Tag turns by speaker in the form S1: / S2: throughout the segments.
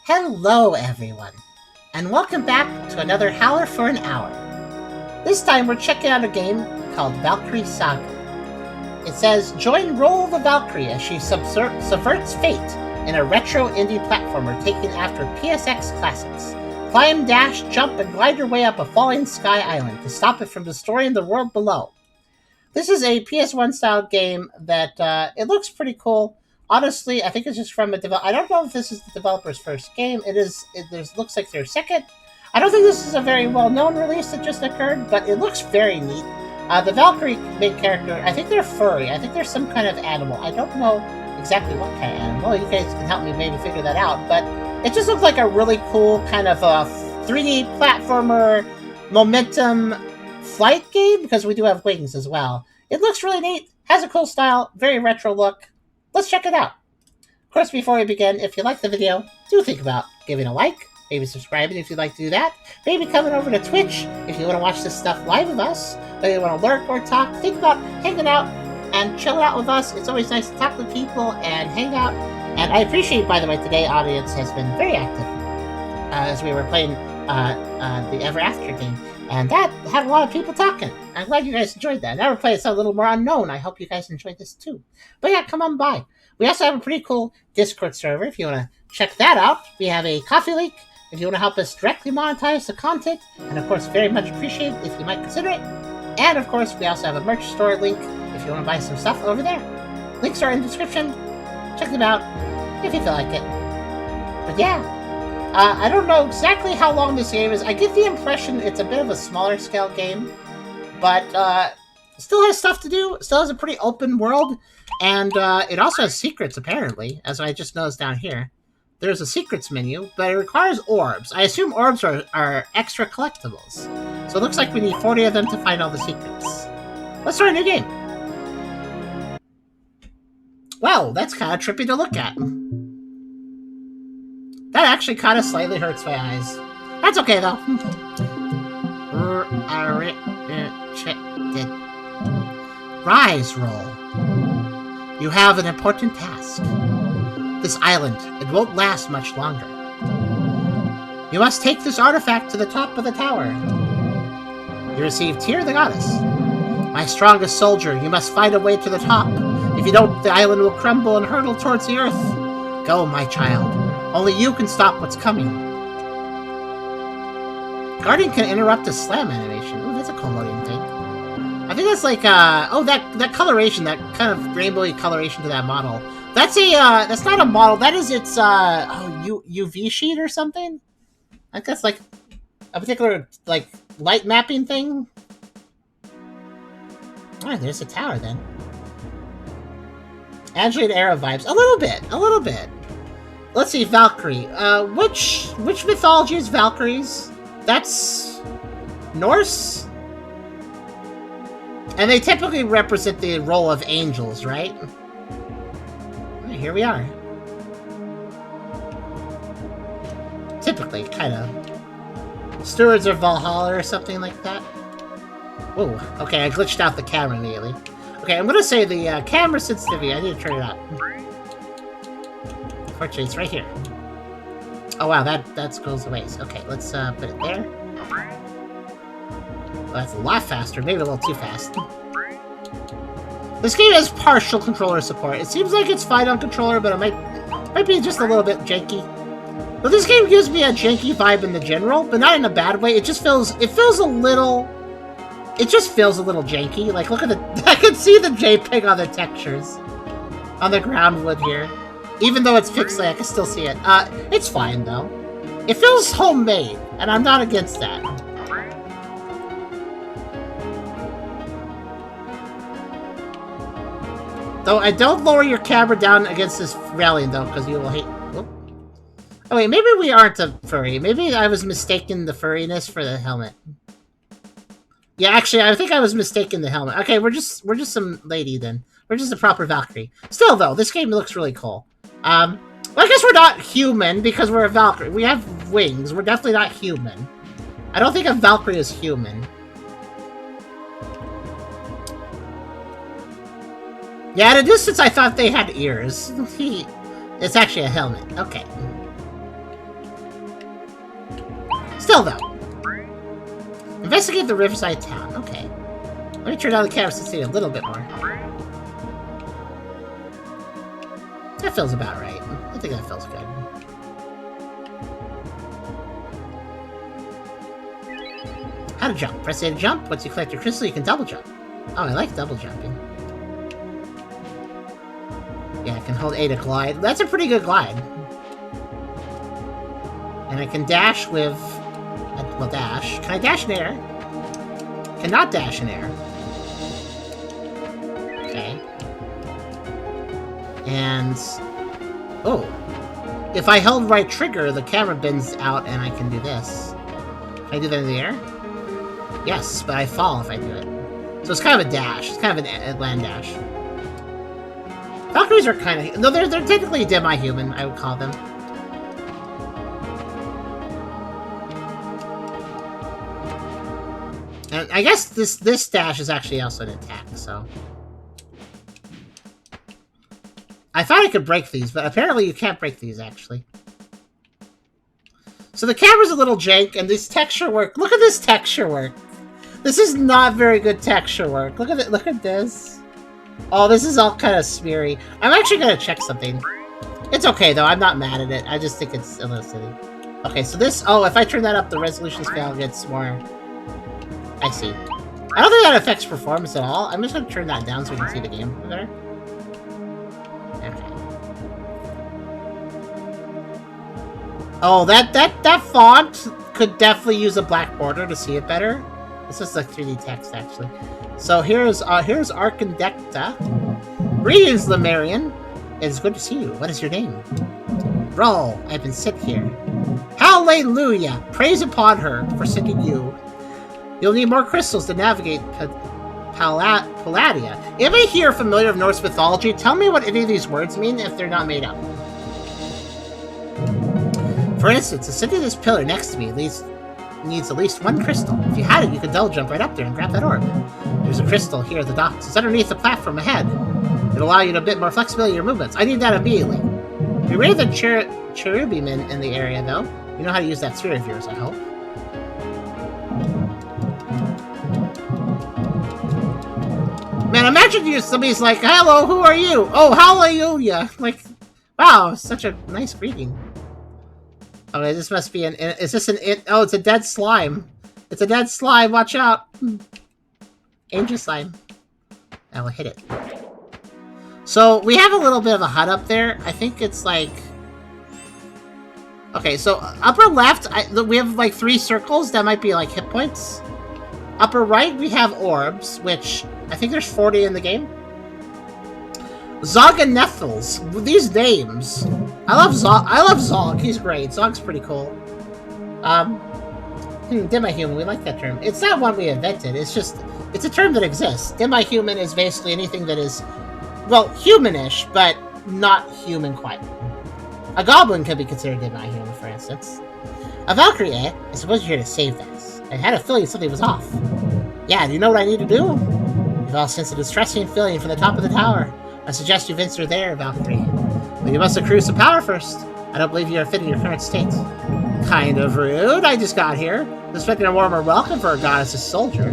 S1: Hello everyone, and welcome back to another Howler for an hour. This time we're checking out a game called Valkyrie Saga. It says, join Roll the Valkyrie as she subverts fate in a retro indie platformer taken after PSX classics. Climb, dash, jump, and glide your way up a falling sky island to stop it from destroying the world below. This is a PS1 style game that it looks pretty cool. Honestly, I think it's just from a I don't know if this is the developer's first game. It looks like their second. I don't think this is a very well-known release that just occurred, but it looks very neat. The Valkyrie main character, I think they're furry. I think they're some kind of animal. I don't know exactly what kind of animal. You guys can help me maybe figure that out. But it just looks like a really cool kind of 3D platformer momentum flight game, because we do have wings as well. It looks really neat. Has a cool style. Very retro look. Let's check it out. Of course, before we begin, if you like the video, do think about giving a like, maybe subscribing if you'd like to do that, maybe coming over to Twitch if you want to watch this stuff live with us, whether you want to lurk or talk. Think about hanging out and chilling out with us. It's always nice to talk to people and hang out. And I appreciate, by the way, today's audience has been very active as we were playing the Ever After game. And that had a lot of people talking. I'm glad you guys enjoyed that. Now we're playing something a little more unknown. I hope you guys enjoyed this too. But yeah, come on by. We also have a pretty cool Discord server if you want to check that out. We have a coffee link if you want to help us directly monetize the content. And of course, very much appreciate it if you might consider it. And of course, we also have a merch store link if you want to buy some stuff over there. Links are in the description. Check them out if you feel like it. But yeah. I don't know exactly how long this game is. I get the impression it's a bit of a smaller scale game, but still has stuff to do. Still has a pretty open world, and it also has secrets, apparently, as I just noticed down here. There's a secrets menu, but it requires orbs. I assume orbs are extra collectibles. So it looks like we need 40 of them to find all the secrets. Let's start a new game. Wow, that's kind of trippy to look at. That actually kind of slightly hurts my eyes. That's okay, though. Rise, Roll. You have an important task. This island, it won't last much longer. You must take this artifact to the top of the tower. You receive Tear the Goddess. My strongest soldier, you must find a way to the top. If you don't, the island will crumble and hurtle towards the earth. Go, my child. Only you can stop what's coming. Guardian can interrupt a slam animation. Ooh, that's a cool looking thing. I think that's like, that coloration, that kind of rainbowy coloration to that model. That's that's not a model, that is its, UV sheet or something? I think that's like a particular, like, light mapping thing. Alright, there's the tower then. Android era vibes. A little bit. Let's see, Valkyrie. Which mythology is Valkyries? That's Norse? And they typically represent the role of angels, right? Here we are. Typically, kind of. Stewards of Valhalla or something like that. Whoa, okay, I glitched out the camera immediately. Okay, I'm gonna say the camera sensitivity, I need to turn it up. Unfortunately, it's right here. Oh wow, that goes a ways. Okay, let's put it there. Well, that's a lot faster, maybe a little too fast. This game has partial controller support. It seems like it's fine on controller, but it might be just a little bit janky. But this game gives me a janky vibe in the general, but not in a bad way. It just feels a little janky. Like, look at I can see the JPEG on the textures on the ground wood here. Even though it's pixelated, I can still see it. It's fine, though. It feels homemade, and I'm not against that. Though, I don't lower your camera down against this railing, though, because you will hate... Whoop. Oh, wait, maybe we aren't a furry. Maybe I was mistaken the furriness for the helmet. Yeah, actually, I think I was mistaken the helmet. Okay, we're just some lady, then. We're just a proper Valkyrie. Still, though, this game looks really cool. Well, I guess we're not human because we're a Valkyrie. We have wings. We're definitely not human. I don't think a Valkyrie is human. Yeah, at a distance I thought they had ears. It's actually a helmet. Okay. Still, though. Investigate the riverside town. Okay. Let me turn down the camera to see a little bit more. That feels about right. I think that feels good. How to jump. Press A to jump. Once you collect your crystal, you can double jump. Oh, I like double jumping. Yeah, I can hold A to glide. That's a pretty good glide. And I can dash with... Well, dash. Can I dash in air? Cannot dash in air. Okay. And... Oh. If I held right trigger, the camera bends out and I can do this. Can I do that in the air? Yes, but I fall if I do it. So it's kind of a dash. It's kind of a land dash. Valkyries are kind of... No, they're technically demi-human, I would call them. And I guess this dash is actually also an attack, so... I thought I could break these, but apparently you can't break these, actually. So the camera's a little jank, and this texture work... Look at this texture work! This is not very good texture work. Look at it. Look at this. Oh, this is all kind of smeary. I'm actually going to check something. It's okay, though. I'm not mad at it. I just think it's a little silly. Okay, so this... Oh, if I turn that up, the resolution scale gets more... I see. I don't think that affects performance at all. I'm just going to turn that down so we can see the game better. Okay. Oh, that font could definitely use a black border to see it better. This is like 3D text, actually. So here's Arkandekta. Greetings, Lemurian. It's good to see you. What is your name? Roll. I've been sent here. Hallelujah! Praise upon her for sending you. You'll need more crystals to navigate Palladia. If I hear familiar of Norse mythology, tell me what any of these words mean if they're not made up. For instance, ascending this pillar next to me needs at least one crystal. If you had it, you could double jump right up there and grab that orb. There's a crystal here at the docks. It's underneath the platform ahead. It'll allow you a bit more flexibility in your movements. I need that immediately. We raided the Cherubimen in the area, though. You know how to use that sphere of yours, I hope. Man, imagine somebody's like, hello, who are you? Oh, hallelujah. Like, wow, such a nice greeting. Okay, this must be is this an... Oh, it's a dead slime. It's a dead slime, watch out. Angel slime. I will hit it. So, we have a little bit of a HUD up there. I think it's like... Okay, so upper left, we have like 3 circles. That might be like hit points. Upper right, we have orbs, which I think there's 40 in the game. Zog and Nethels. These names. I love Zog. He's great. Zog's pretty cool. Demi-human. We like that term. It's not one we invented. It's just... It's a term that exists. Demi-human is basically anything that is... Well, humanish, but not human quite. A goblin could be considered demi-human, for instance. A Valkyrie, eh? I suppose you're here to save us. I had a feeling something was off. Yeah, do you know what I need to do? You've all sensed a distressing feeling from the top of the tower. I suggest you venture there, Valkyrie. But you must accrue some power first. I don't believe you are fit in your current state. Kind of rude. I just got here. Expecting a warmer welcome for a goddess's soldier.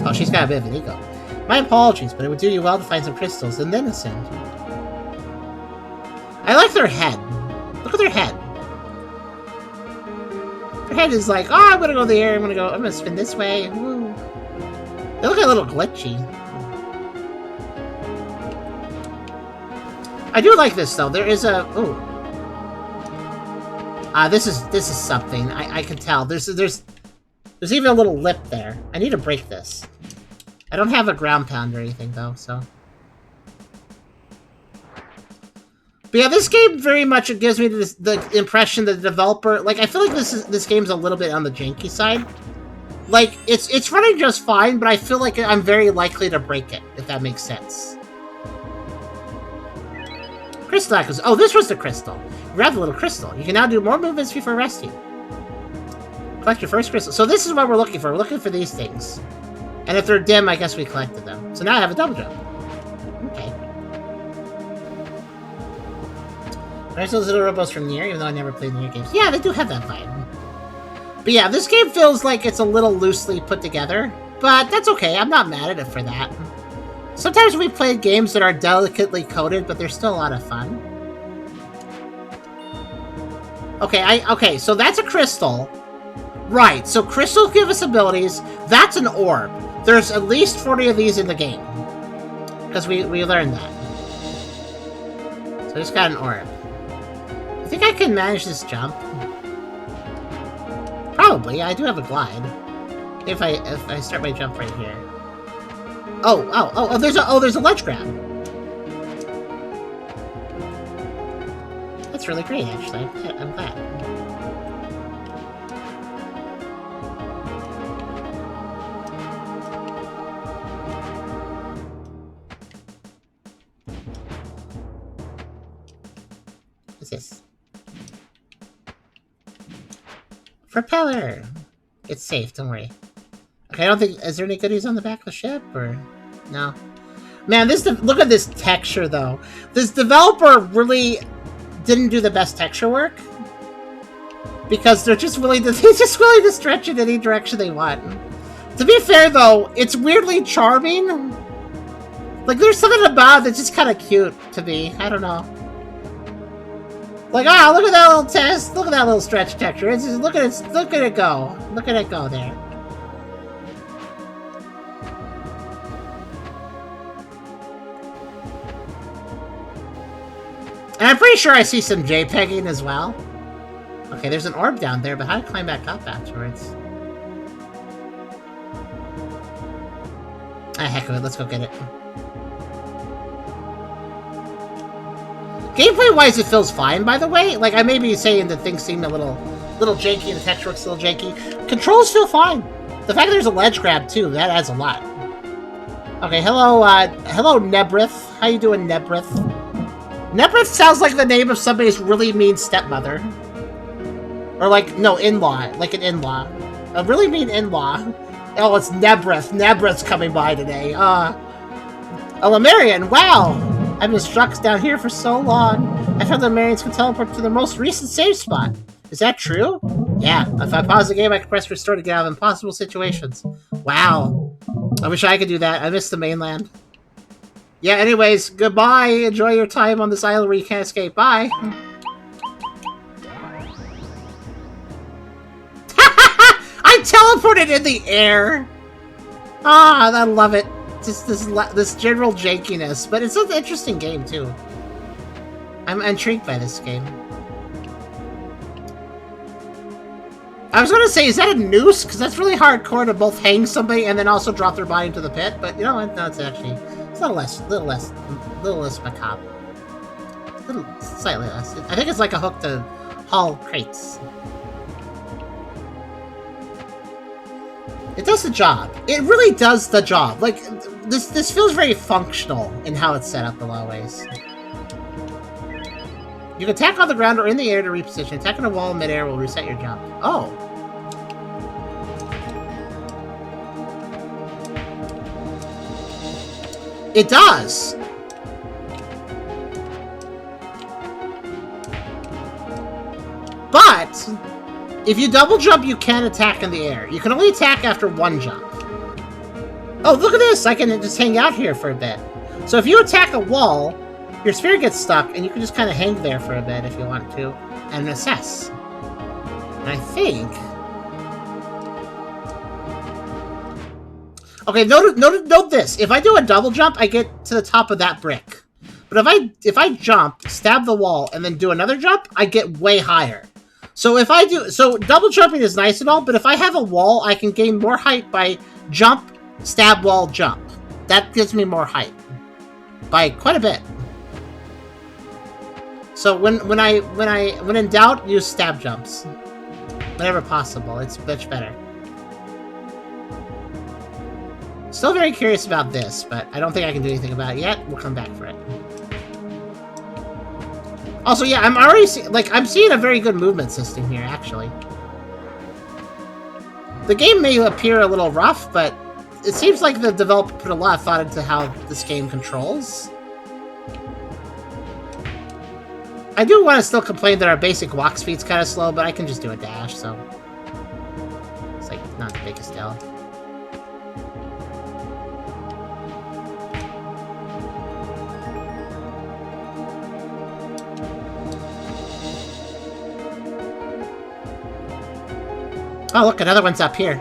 S1: Oh, she's got a bit of an ego. My apologies, but it would do you well to find some crystals and then ascend. I like their head. Look at their head. Their head is like, oh, I'm gonna go there, I'm gonna spin this way. Woo. They look a little glitchy. I do like this though. There is a this is something. I can tell. There's even a little lip there. I need to break this. I don't have a ground pound or anything though, so. But yeah, this game very much gives me the impression that the developer, like, I feel like this game's a little bit on the janky side. Like, it's running just fine, but I feel like I'm very likely to break it, if that makes sense. Crystal acquisition. Oh, this was the crystal. Grab the little crystal. You can now do more movements before resting. Collect your first crystal. So this is what we're looking for. We're looking for these things. And if they're dim, I guess we collected them. So now I have a double jump. Okay. There's those little robots from Nier, even though I never played Nier games. Yeah, they do have that vibe. But yeah, this game feels like it's a little loosely put together, but that's okay. I'm not mad at it for that. Sometimes we play games that are delicately coded, but they're still a lot of fun. Okay, so that's a crystal. Right, so crystals give us abilities. That's an orb. There's at least 40 of these in the game. Because we learned that. So we just got an orb. I think I can manage this jump. Probably, I do have a glide. If I start my jump right here. Oh, there's a ledge grab. That's really great, actually. I'm glad. What's this? Propeller! It's safe, don't worry. Okay, I don't think... Is there any goodies on the back of the ship, or... No. Man, look at this texture, though. This developer really didn't do the best texture work. Because they're just willing to stretch it any direction they want. To be fair, though, it's weirdly charming. Like, there's something about it that's just kind of cute to me. I don't know. Like, ah, look at that little test. Look at that little stretch texture. It's just, look at it go. Look at it go there. And I'm pretty sure I see some JPEGing as well. Okay, there's an orb down there, but how do I climb back up afterwards? Ah, heck of it. Let's go get it. Gameplay-wise, it feels fine, by the way. Like, I may be saying that things seem a little janky and the texture looks a little janky. Controls feel fine. The fact that there's a ledge grab, too, that adds a lot. Okay, hello Nebrith. How you doing, Nebrith? Nebrith sounds like the name of somebody's really mean stepmother. Or like, no, in-law. Like an in-law. A really mean in-law. Oh, it's Nebrith. Nebrith's coming by today. Lemurian, wow! I've been stuck down here for so long. I found that Lemurians can teleport to the most recent save spot. Is that true? Yeah, if I pause the game, I can press restore to get out of impossible situations. Wow. I wish I could do that. I miss the mainland. Yeah, anyways, goodbye. Enjoy your time on this island where you can't escape. Bye. I teleported in the air. Ah, I love it. Just this general jankiness, but it's an interesting game too. I'm intrigued by this game. I was gonna say, is that a noose? Because that's really hardcore to both hang somebody and then also drop their body into the pit. But you know what? No, it's actually a little less macabre. Slightly less. I think it's like a hook to haul crates. It does the job. It really does the job. Like, this feels very functional in how it's set up a lot of ways. You can attack on the ground or in the air to reposition. Attack on a wall in midair will reset your jump. Oh. It does! But if you double jump, you can attack in the air. You can only attack after one jump. Oh, look at this! I can just hang out here for a bit. So if you attack a wall, your sphere gets stuck, and you can just kind of hang there for a bit if you want to, and assess. And I think... Okay, note this. If I do a double jump, I get to the top of that brick. But if I jump, stab the wall, and then do another jump, I get way higher. So double jumping is nice and all, but if I have a wall, I can gain more height by jump, stab, wall, jump. That gives me more height. By quite a bit. So when in doubt, use stab jumps. Whenever possible, it's much better. Still very curious about this, but I don't think I can do anything about it yet. We'll come back for it. Also, yeah, I'm seeing a very good movement system here, actually. The game may appear a little rough, but it seems like the developer put a lot of thought into how this game controls. I do want to still complain that our basic walk speed's kind of slow, but I can just do a dash, so... not the biggest deal. Oh, look, another one's up here.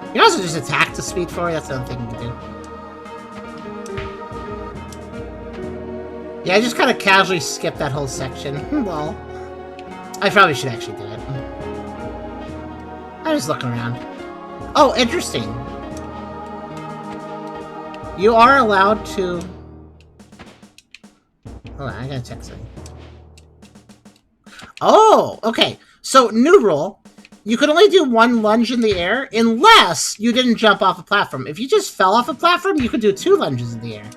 S1: You can also just attack to speed forward. That's another thing you can do. Yeah, I just kind of casually skipped that whole section. Well, I probably should actually do it. I'm just looking around. Oh, interesting. You are allowed to... Hold on, I gotta check something. Oh, okay. So, new rule. You can only do one lunge in the air unless you didn't jump off a platform. If you just fell off a platform, you could do 2 lunges in the air.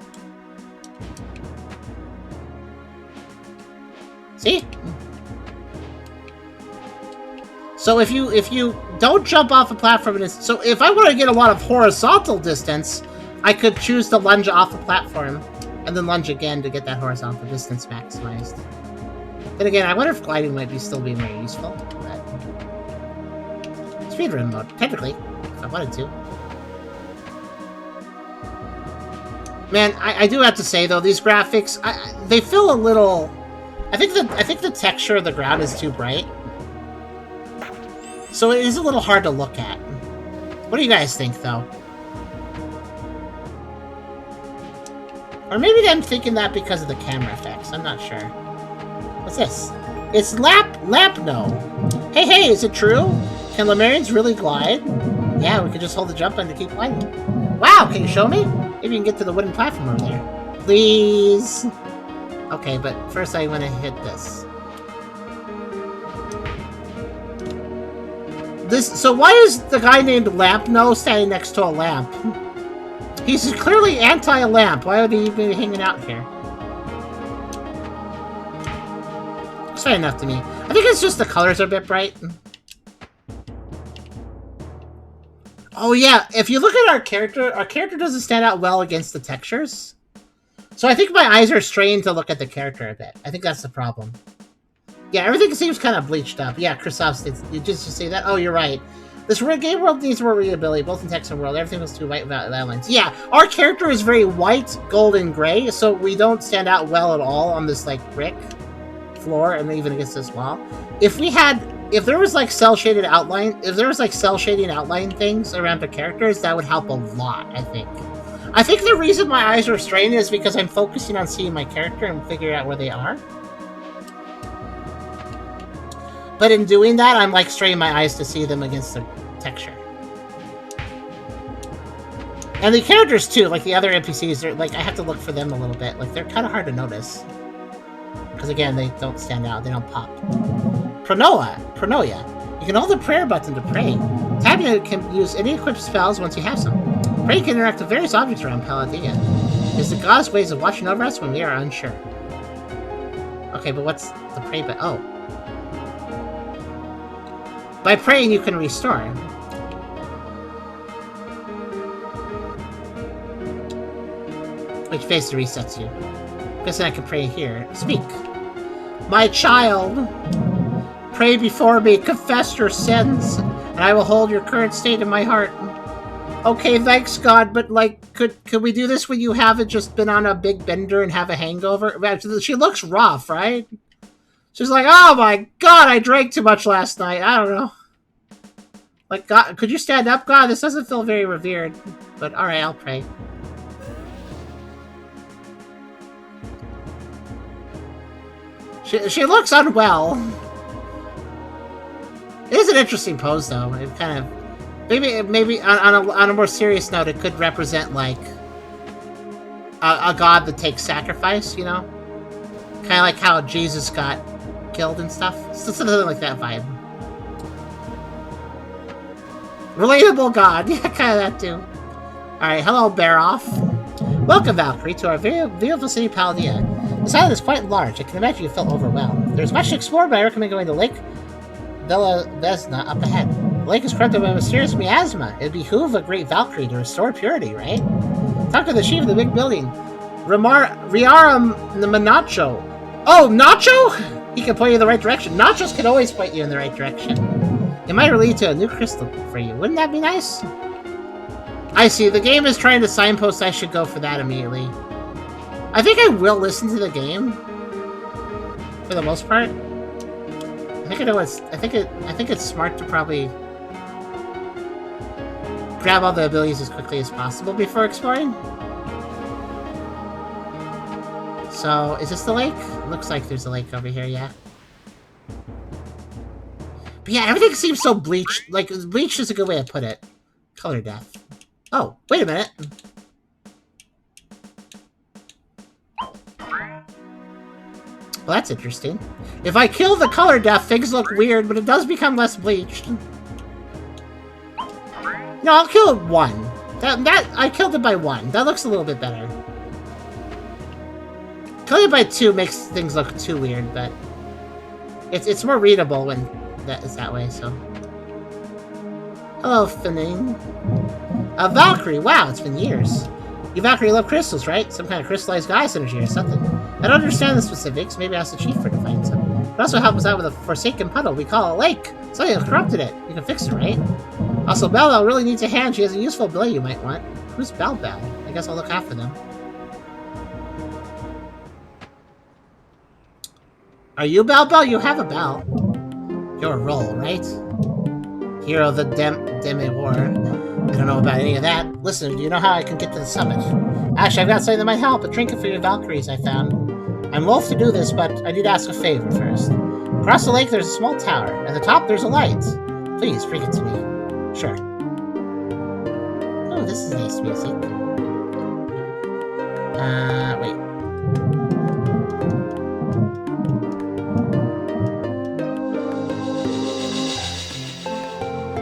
S1: See? So if you don't jump off a platform, so if I want to get a lot of horizontal distance, I could choose to lunge off a platform and then lunge again to get that horizontal distance maximized. Then again, I wonder if gliding might still be very useful. But speedrun mode, technically, if I wanted to. Man, I do have to say though, these graphics, they feel a little. I think the texture of the ground is too bright, so it is a little hard to look at. What do you guys think, though? Or maybe I'm thinking that because of the camera effects. I'm not sure. What's this? It's Lapno. Hey, is it true? Can Lemurians really glide? Yeah, we could just hold the jump button to keep gliding. Wow, can you show me? Maybe you can get to the wooden platform over there. Please. Okay, but first I want to hit this. So why is the guy named Lampno standing next to a lamp? He's clearly anti-lamp. Why would he be hanging out here? It's fine enough to me. I think it's just the colors are a bit bright. Oh yeah, if you look at our character doesn't stand out well against the textures. So I think my eyes are strained to look at the character a bit. I think that's the problem. Yeah, everything seems kind of bleached up. Yeah, Christoph, you just say that? Oh, you're right. This game world needs more readability, both in text and world. Everything was too white without outlines. Yeah, our character is very white, gold, and gray, so we don't stand out well at all on this, like, brick floor, and even against this wall. If there was, like, cell shading outline things around the characters, that would help a lot, I think. I think the reason my eyes are strained is because I'm focusing on seeing my character and figuring out where they are. But in doing that, I'm like straining my eyes to see them against the texture. And the characters too, like the other NPCs, they're like, I have to look for them a little bit. Like they're kind of hard to notice. Because again, they don't stand out, they don't pop. Pronoia. You can hold the prayer button to pray. Tapping it can use any equipped spells once you have some. Pray can interact with various objects around Paldea. It's the god's ways of watching over us when we are unsure. Okay, but what's the pray button? Oh. By praying, you can restore. Which phase resets you. Guessing I can pray here. Speak. My child, pray before me, confess your sins, and I will hold your current state in my heart. Okay, thanks God, but like, could we do this when you haven't just been on a big bender and have a hangover? She looks rough, right? She's like, oh my God, I drank too much last night. I don't know. Like, God, could you stand up? God, this doesn't feel very revered. But alright, I'll pray. She looks unwell. It is an interesting pose, though. It kind of... Maybe on a more serious note, it could represent, like, a god that takes sacrifice, you know? Kind of like how Jesus got killed and stuff. Something like that vibe. Relatable god. Yeah, kind of that too. Alright, hello, Baroff. Welcome, Valkyrie, to our beautiful city, Paldea. This island is quite large. I can imagine you felt overwhelmed. There's much to explore, but I recommend going to Lake Villa Vesna up ahead. The lake is corrupted by a mysterious miasma. It'd behoove a great Valkyrie to restore purity, right? Talk to the chief of the big building. Riaram Manacho. Oh, Nacho? He can point you in the right direction. Nachos can always point you in the right direction. It might lead to a new crystal for you. Wouldn't that be nice? I see. The game is trying to signpost I should go for that immediately. I think I will listen to the game. For the most part. I think I know what's... I think it's smart to probably... grab all the abilities as quickly as possible before exploring. So, is this the lake? Looks like there's a lake over here, yeah. But yeah, everything seems so bleached. Like, bleached is a good way to put it. Color death. Oh, wait a minute. Well, that's interesting. If I kill the color death, things look weird, but it does become less bleached. No, I'll kill it 1. I killed it by 1. That looks a little bit better. Killing it by 2 makes things look too weird, but it's more readable when that is that way, so. Hello, Finning. Valkyrie, wow, it's been years. You Valkyrie love crystals, right? Some kind of crystallized goddess energy or something. I don't understand the specifics, maybe ask the chief for to find some. It also help us out with a forsaken puddle we call a lake. Something has corrupted it. You can fix it, right? Also, Bell Bell really needs a hand. She has a useful ability you might want. Who's Bell Bell? I guess I'll look after them. Are you Bell Bell? You have a bell. You're a Roll, right? Hero of the Demi War. I don't know about any of that. Listen, do you know how I can get to the summit? Actually, I've got something that might help. A trinket for your Valkyries I found. I'm loath to do this, but I need to ask a favor first. Across the lake, there's a small tower. At the top, there's a light. Please, bring it to me. Sure. Oh, this is nice music. Wait.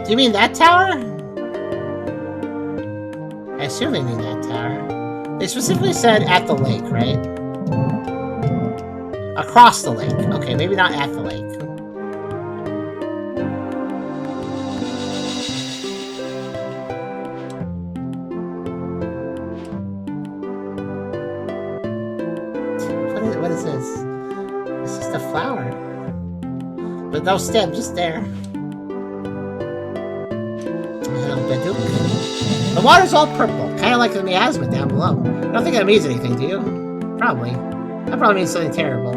S1: Do you mean that tower? I assume they mean that tower. They specifically said at the lake, right? Across the lake. Okay, maybe not at the lake. What is this? It's just a flower. With no stem, just there. The water's all purple, kind of like the miasma down below. I don't think that means anything, do you? Probably. That probably means something terrible.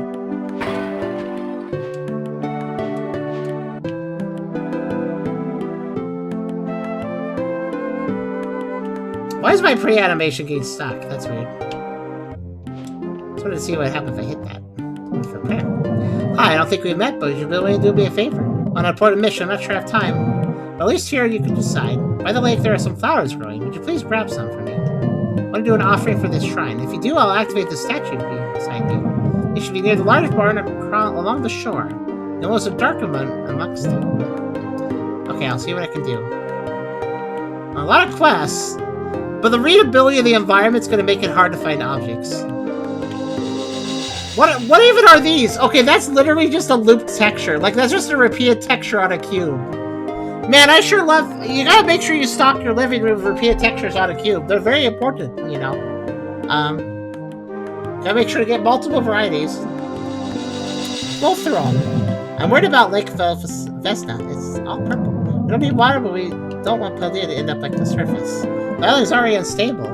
S1: Why is my pre-animation getting stuck? That's weird. Just wanted to see what happens if I hit that. Hi, I don't think we met, but would you be willing to do me a favor? On an important mission, I'm not sure I have time. But at least here you can decide. By the lake, there are some flowers growing. Would you please grab some for me? I want to do an offering for this shrine. If you do, I'll activate the statue beside you. It should be near the large barn along the shore. You'll notice a dark amongst them. Okay, I'll see what I can do. A lot of quests, but the readability of the environment's going to make it hard to find objects. What even are these? Okay, that's literally just a looped texture. Like, that's just a repeated texture on a cube. Man, I sure love... You gotta make sure you stock your living room with repeated textures on a cube. They're very important, you know. Gotta make sure to get multiple varieties. Go through them. I'm worried about Lake Vesna. It's all purple. We don't need water, but we don't want Paldea to end up like the surface. The island's already unstable.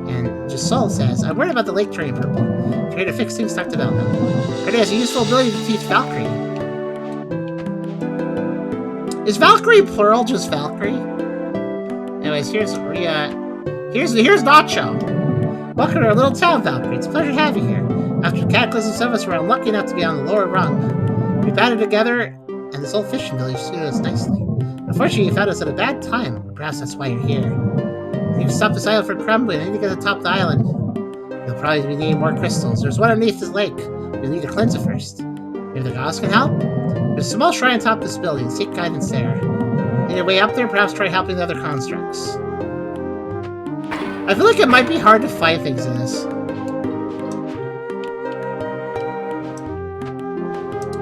S1: And Jasol says, I'm worried about the lake turning purple. Try to fix things, talk to Velma. It has a useful ability to teach Valkyrie. Is Valkyrie plural just Valkyrie? Anyways, here's Nacho. Welcome to our little town, Valkyrie. It's a pleasure to have you here. After the cataclysm, some of us were unlucky enough to be on the lower rung. We banded together, and this old fishing village suited us nicely. Unfortunately, you found us at a bad time. Perhaps that's why you're here. You can stop this island from crumbling. I need to get to the top of the island. You'll probably be needing more crystals. There's one underneath this lake. You'll need to cleanse it first. Maybe the gods can help? There's a small shrine on top of this building. Seek guidance there. On your way up there, perhaps try helping the other constructs. I feel like it might be hard to find things in this.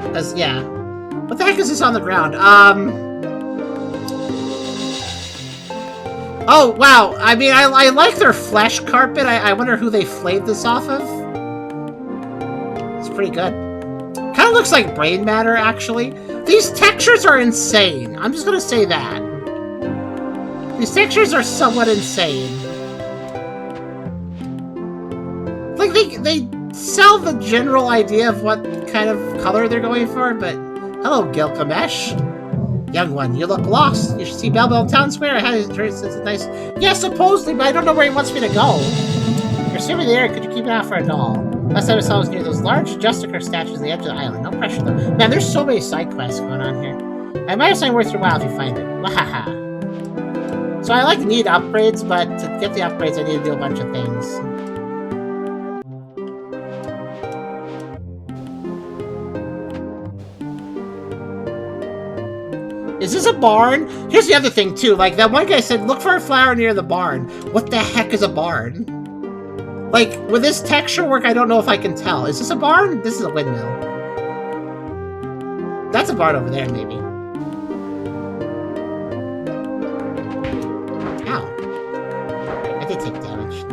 S1: Because, yeah. What the heck is this on the ground? Oh, wow. I mean, I like their flesh carpet. I wonder who they flayed this off of. It's pretty good. Kind kind of looks like brain matter, actually. These textures are insane. I'm just gonna say that. These textures are somewhat insane. Like, they sell the general idea of what kind of color they're going for, but... Hello, Gilgamesh. Young one, you look lost. You should see Bell Bell Town Square. I had it's nice... Yeah, supposedly, but I don't know where he wants me to go. You're swimming there. Could you keep an eye out for a doll? Last time I saw was near those large Justicar statues at the edge of the island. No pressure, though. Man, there's so many side quests going on here. I might have something worth your while if you find it. Wahaha. So I need upgrades, but to get the upgrades, I need to do a bunch of things. Is this a barn? Here's the other thing, too. Like, that one guy said, look for a flower near the barn. What the heck is a barn? Like, with this texture work, I don't know if I can tell. Is this a barn? This is a windmill. That's a barn over there, maybe. Ow. I did take damage.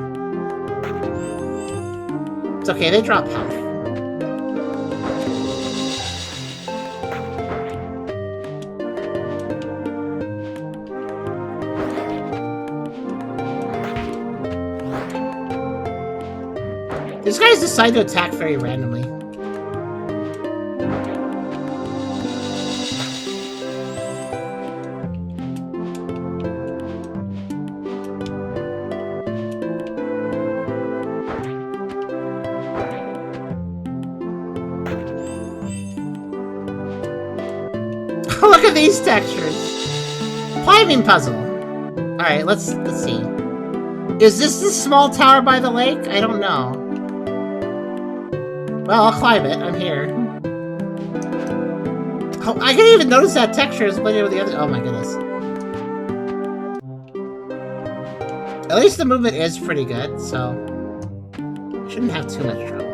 S1: It's okay, they drop health. These guys decide to attack very randomly. Look at these textures. Climbing puzzle. All right, let's see. Is this the small tower by the lake? I don't know. Well, I'll climb it. I'm here. Oh, I didn't even notice that texture is playing with the other. Oh my goodness. At least the movement is pretty good, so shouldn't have too much trouble.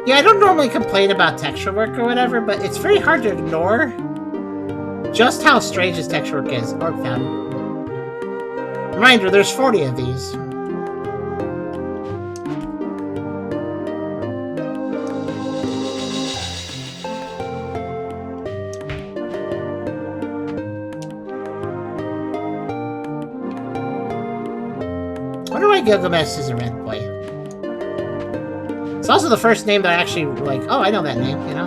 S1: Yeah, I don't normally complain about texture work or whatever, but it's very hard to ignore just how strange this texture work is. Orc found. Reminder, there's 40 of these. I wonder why Gilgamesh is a red boy. It's also the first name that I actually, like, oh, I know that name, you know?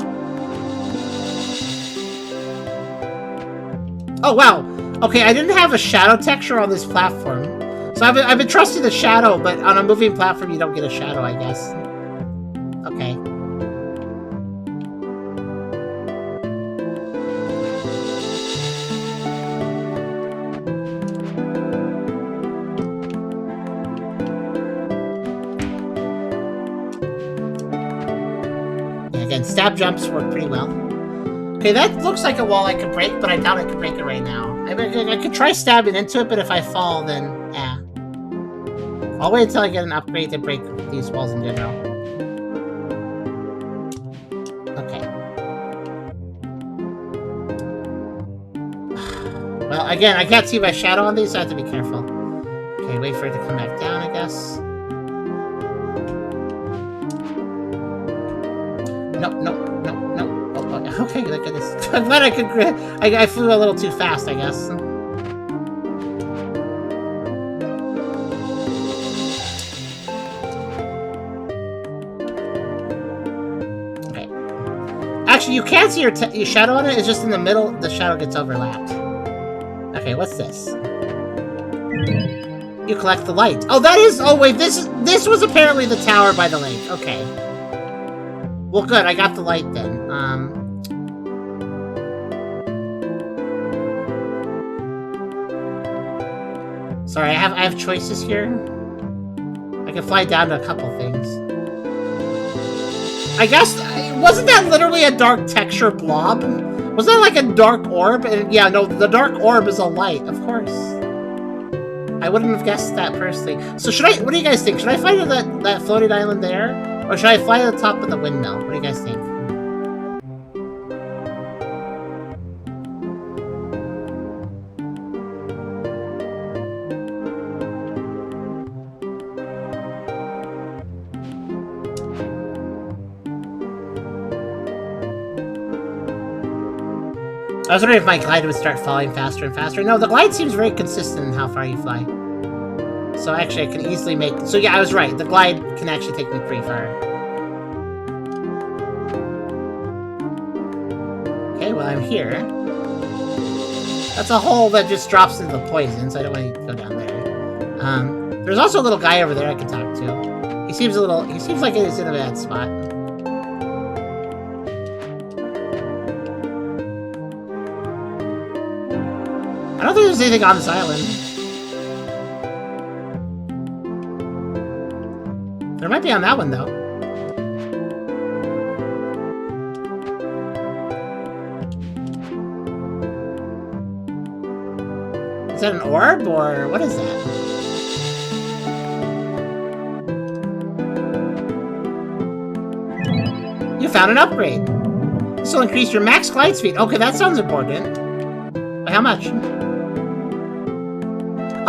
S1: Oh, wow. Okay, I didn't have a shadow texture on this platform. So I've been trusting the shadow, but on a moving platform, you don't get a shadow, I guess. Okay. Yeah, again, stab jumps work pretty well. Okay, that looks like a wall I could break, but I doubt I could break it right now. I could try stabbing into it, but if I fall, then, yeah. I'll wait until I get an upgrade to break these walls in general. Okay. Well, again, I can't see my shadow on these, so I have to be careful. Okay, wait for it to come back down, I guess. Nope, nope. Okay, look at this. I'm glad I could. I flew a little too fast, I guess. Okay. Actually, you can't see your shadow on it. It's just in the middle. The shadow gets overlapped. Okay, what's this? You collect the light. Oh, that is. Oh wait, this was apparently the tower by the lake. Okay. Well, good. I got the light then. Sorry, I have choices here. I can fly down to a couple things. I guess, wasn't that literally a dark texture blob? Was that like a dark orb? And yeah, no, the dark orb is a light, of course. I wouldn't have guessed that personally. So what do you guys think? Should I fly to that floating island there? Or should I fly to the top of the windmill? What do you guys think? I was wondering if my glide would start falling faster and faster. No, the glide seems very consistent in how far you fly. So actually, I can easily make... So yeah, I was right. The glide can actually take me pretty far. Okay, well, I'm here. That's a hole that just drops into the poison, so I don't want to go down there. There's also a little guy over there I can talk to. He seems like he's in a bad spot. I don't think there's anything on this island. There might be on that one, though. Is that an orb, or what is that? You found an upgrade. This will increase your max glide speed. Okay, that sounds important. By how much?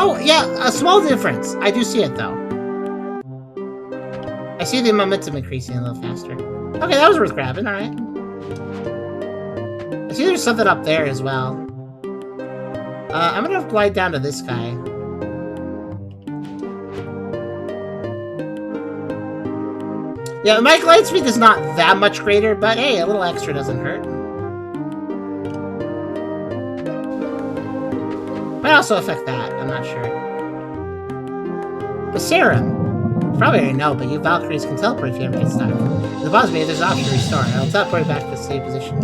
S1: Oh, yeah, a small difference. I do see it, though. I see the momentum increasing a little faster. Okay, that was worth grabbing, alright. I see there's something up there as well. I'm gonna glide down to this guy. Yeah, my glide speed is not that much greater, but hey, a little extra doesn't hurt. Might also affect that, I'm not sure. The serum. Probably already know, but you Valkyries can teleport if you ever get stuck. In the bottom menu, there's an option to restore. I'll teleport back to the same position.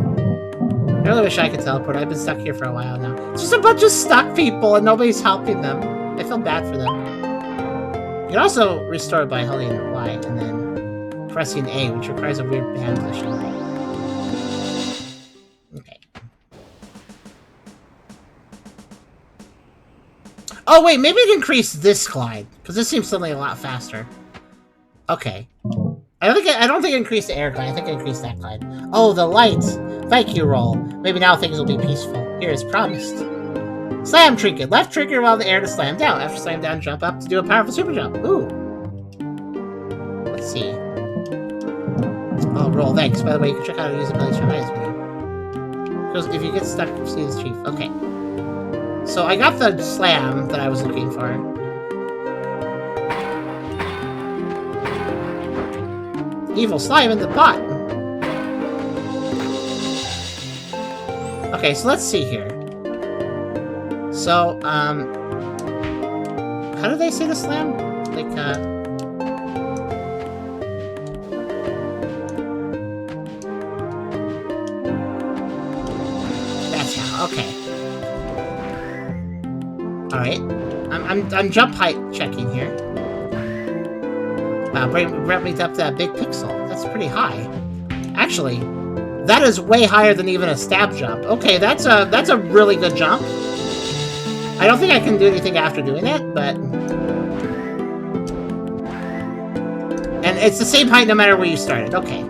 S1: I really wish I could teleport. I've been stuck here for a while now. It's just a bunch of stuck people and nobody's helping them. I feel bad for them. You can also restore by holding Y and then pressing A, which requires a weird hand position. Okay. Oh wait, maybe it increased this glide, because this seems suddenly a lot faster. Okay. I don't think it increased the air glide, I think it increased that glide. Oh, the lights! Thank you, Roll. Maybe now things will be peaceful. Here as promised. Slam trinket. Left trigger while in the air to slam down. After slam down, jump up to do a powerful super jump. Ooh. Let's see. Oh, Roll, thanks. By the way, you can check out how to use abilities from Ice menu. Because if you get stuck, see this chief. Okay. So I got the slam that I was looking for. Evil slime in the pot. Okay, so let's see here. So, how do they say the slam? Like, that's how, okay. Alright. I'm jump height checking here. Wow, brought me up to that big pixel. That's pretty high. Actually, that is way higher than even a stab jump. Okay, that's a really good jump. I don't think I can do anything after doing it, but... And it's the same height no matter where you started. Okay.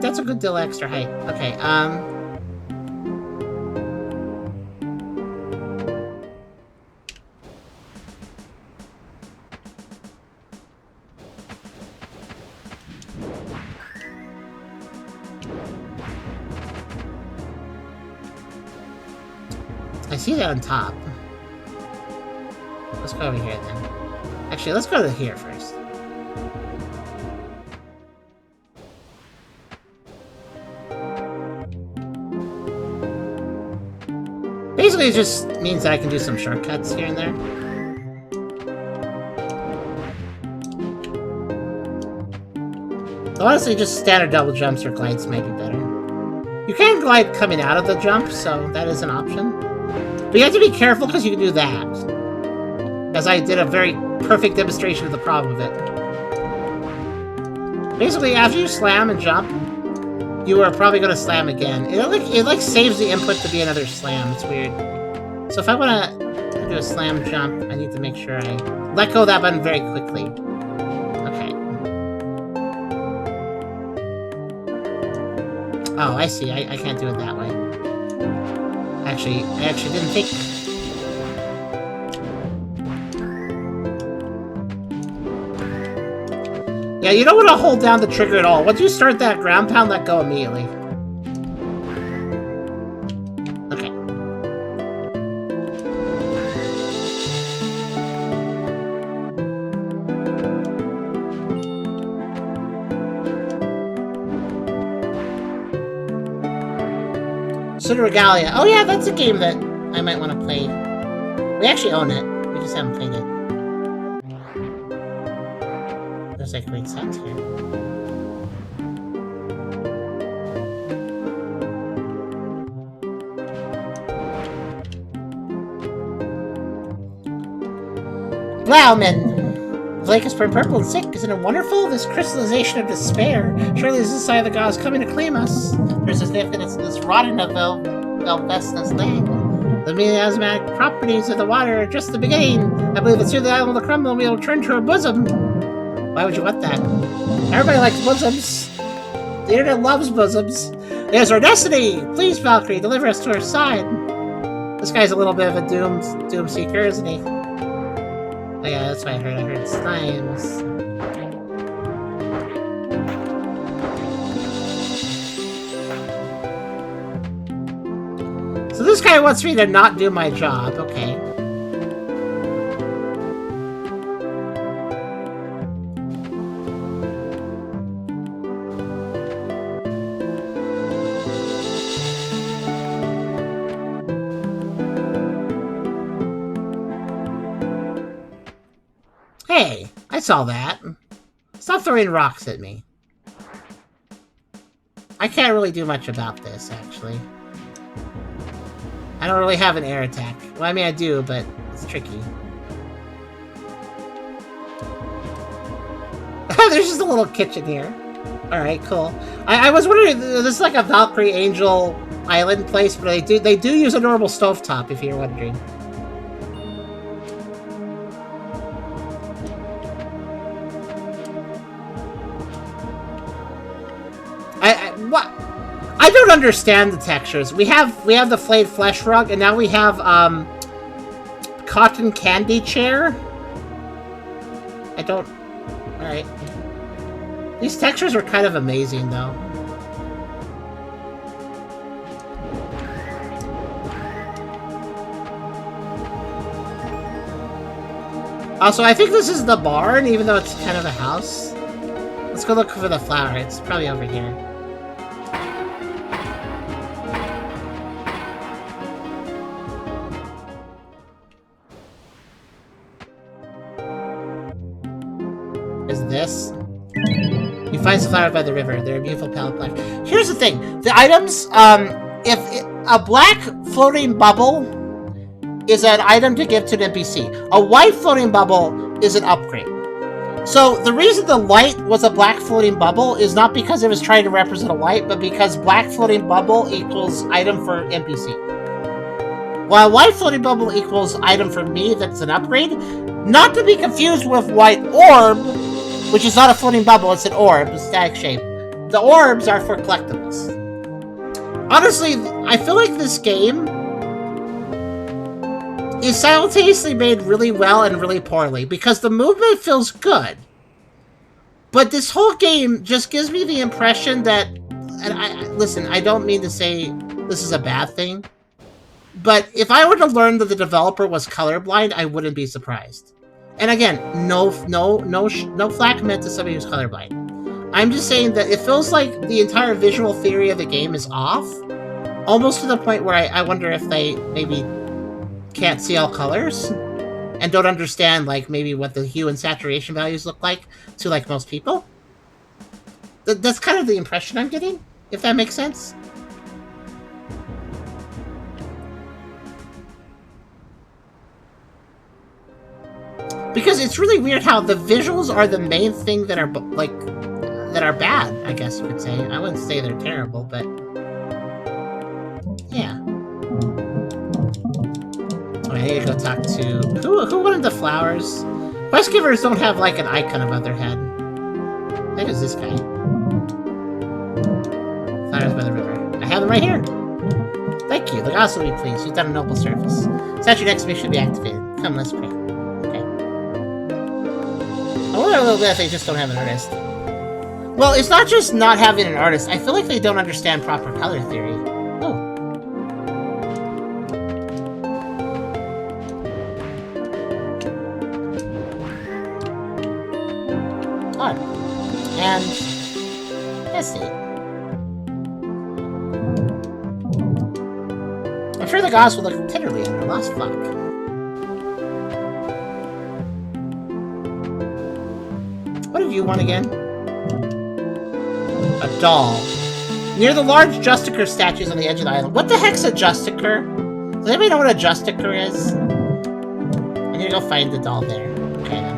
S1: That's a good deal of extra height. Okay, I see that on top. Let's go over here then. Actually, let's go to here first. Basically, it just means that I can do some shortcuts here and there. So honestly, just standard double jumps or glides might be better. You can glide coming out of the jump, so that is an option. But you have to be careful because you can do that. As I did a very perfect demonstration of the problem of it. Basically, after you slam and jump, you are probably going to slam again. It like saves the input to be another slam. It's weird. So if I want to do a slam jump, I need to make sure I let go of that button very quickly. Okay. Oh, I see. I can't do it that way. Actually, I actually didn't think... Yeah, you don't want to hold down the trigger at all. Once you start that ground pound, let go immediately. Okay. Super Regalia. Oh yeah, that's a game that I might want to play. We actually own it. We just haven't played it. There's like great sounds here. Blauman! The lake is burned purple and sick. Isn't it wonderful? This crystallization of despair. Surely this is the sign of the gods coming to claim us. There's a significance in this rotting of Velvesna's lake. The miasmatic properties of the water are just the beginning. I believe that soon the island will crumble and we will return to her bosom. Why would you want that? Everybody likes bosoms. The internet loves bosoms. It is our destiny! Please, Valkyrie, deliver us to her side. This guy's a little bit of a doom seeker, isn't he? Oh yeah, that's what I heard. I heard slimes. So this guy wants me to not do my job. Okay. Hey, I saw that. Stop throwing rocks at me. I can't really do much about this, actually. I don't really have an air attack. Well, I mean, I do, but it's tricky. There's just a little kitchen here. Alright, cool. I was wondering, this is like a Valkyrie Angel Island place, but they do use a normal stovetop, if you're wondering. What? I don't understand the textures. We have the flayed flesh rug, and now we have cotton candy chair. I don't. All right. These textures are kind of amazing, though. Also, I think this is the barn, even though it's kind of a house. Let's go look for the flower. It's probably over here. Is this? You find some flowers by the river. They're a beautiful pale black. Here's the thing. The items, a black floating bubble is an item to give to an NPC. A white floating bubble is an upgrade. So the reason the light was a black floating bubble is not because it was trying to represent a light, but because black floating bubble equals item for NPC. While white floating bubble equals item for me, that's an upgrade. Not to be confused with white orb, which is not a floating bubble, it's an orb, a static shape. The orbs are for collectibles. Honestly, I feel like this game is simultaneously made really well and really poorly, because the movement feels good. But this whole game just gives me the impression that, and listen, I don't mean to say this is a bad thing, but if I were to learn that the developer was colorblind, I wouldn't be surprised. And again, no flack meant to somebody who's colorblind. I'm just saying that it feels like the entire visual theory of the game is off, almost to the point where I wonder if they maybe can't see all colors and don't understand, like, maybe what the hue and saturation values look like to, like, most people. That's kind of the impression I'm getting, if that makes sense. Because it's really weird how the visuals are the main thing that are, like, that are bad, I guess you could say. I wouldn't say they're terrible, but yeah. I need to go talk to... Who wanted the flowers? Quest givers don't have, like, an icon above their head. I think it's this guy. Flowers by the river. I have them right here. Thank you. The gods will be pleased. You've done a noble service. Statue next to me should be activated. Come, let's pray. Okay. I wonder a little bit if they just don't have an artist. Well, it's not just not having an artist. I feel like they don't understand proper color theory. Oh. Odd. And let's see. I'm sure the gods will look tenderly on their lost flock. What did you want again? A doll. Near the large Justicar statues on the edge of the island. What the heck's a Justicar? Does anybody know what a Justicar is? I need to go find the doll there. Okay then.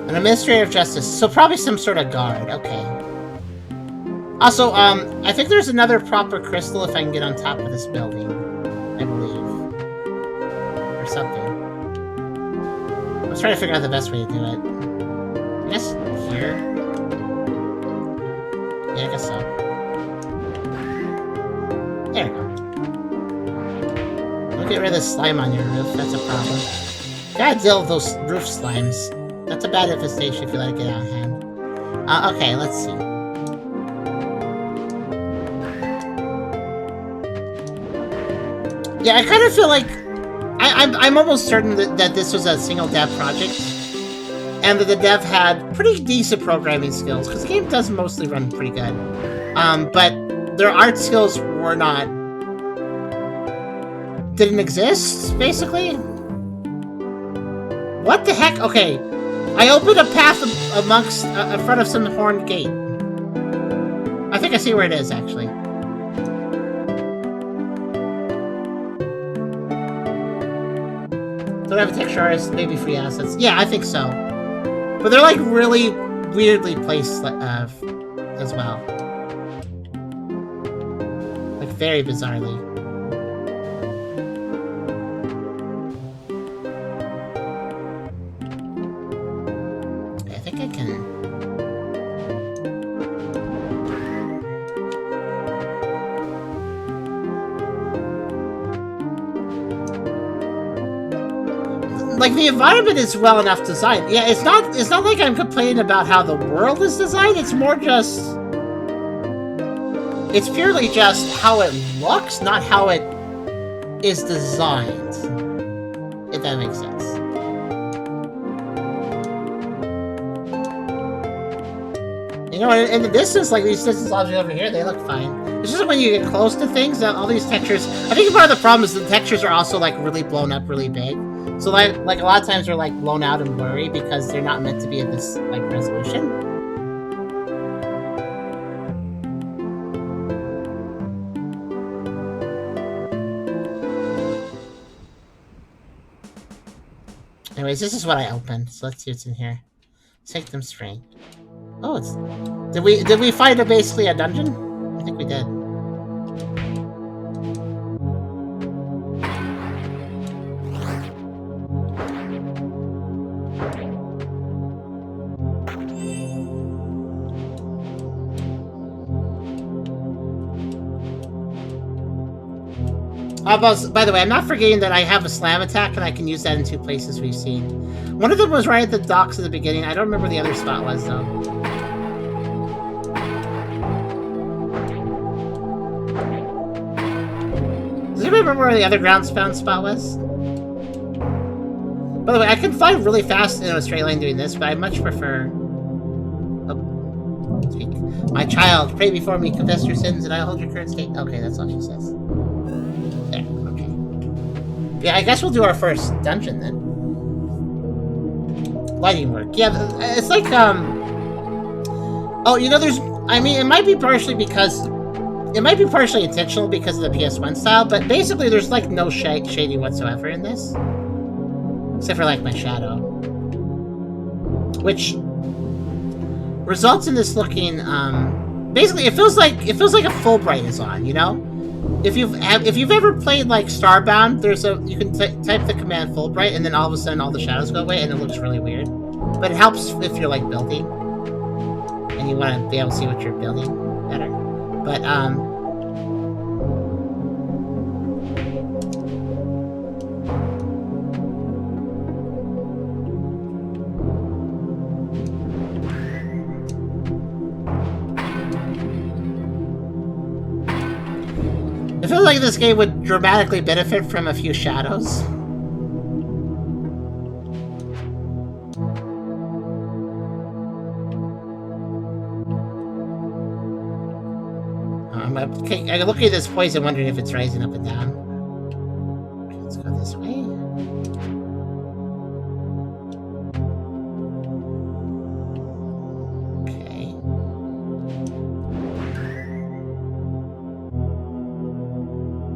S1: An administrator of justice, so probably some sort of guard. Okay. Also, I think there's another proper crystal if I can get on top of this building. I believe. Or something. I was trying to figure out the best way to do it. I guess here? Yeah, I guess so. There we go. Don't get rid of the slime on your roof, that's a problem. Gotta deal with those roof slimes. That's a bad infestation if you let it get out of hand. Okay, let's see. Yeah, I kind of feel like... I'm almost certain that this was a single dev project. And that the dev had pretty decent programming skills, because the game does mostly run pretty good. But their art skills were not... didn't exist, basically? What the heck? Okay. I opened a path amongst... in front of some horned gate. I think I see where it is, actually. Don't have a texture artist, maybe free assets. Yeah, I think so. But they're like really weirdly placed as well. Like very bizarrely. Okay, I think I can... Like, the environment is well enough designed. Yeah, it's not like I'm complaining about how the world is designed, it's more just... It's purely just how it looks, not how it is designed. If that makes sense. You know, in the distance, like these distance objects over here, they look fine. It's just when you get close to things, that all these textures... I think part of the problem is the textures are also, like, really blown up really big. So, like a lot of times they're, like, blown out and blurry because they're not meant to be at this, like, resolution. Anyways, this is what I opened, so let's see what's in here. Sanctum String. Oh, it's... Did we find basically a dungeon? I think we did. By the way, I'm not forgetting that I have a slam attack, and I can use that in 2 places we've seen. One of them was right at the docks at the beginning. I don't remember the other spot was, though. Does anybody remember where the other ground pound spot was? By the way, I can fly really fast in a straight line doing this, but I much prefer... Oh. Speak. My child, pray before me, confess your sins, and I hold your current state. Okay, that's all she says. There, okay. Yeah, I guess we'll do our first dungeon then. Lighting work. Yeah, it's like, oh, you know, there's... I mean, it might be partially because... It might be partially intentional because of the PS1 style, but basically there's, like, no shading whatsoever in this. Except for, like, my shadow. Which... results in this looking, basically, it feels like a Fulbright is on, you know? If you've ever played, like, Starbound, you can type the command Fulbright, and then all of a sudden all the shadows go away, and it looks really weird. But it helps if you're, like, building, and you want to be able to see what you're building. better. But, I feel like this game would dramatically benefit from a few shadows. I'm looking at this poison, wondering if it's rising up and down. Okay, let's go this way. Okay.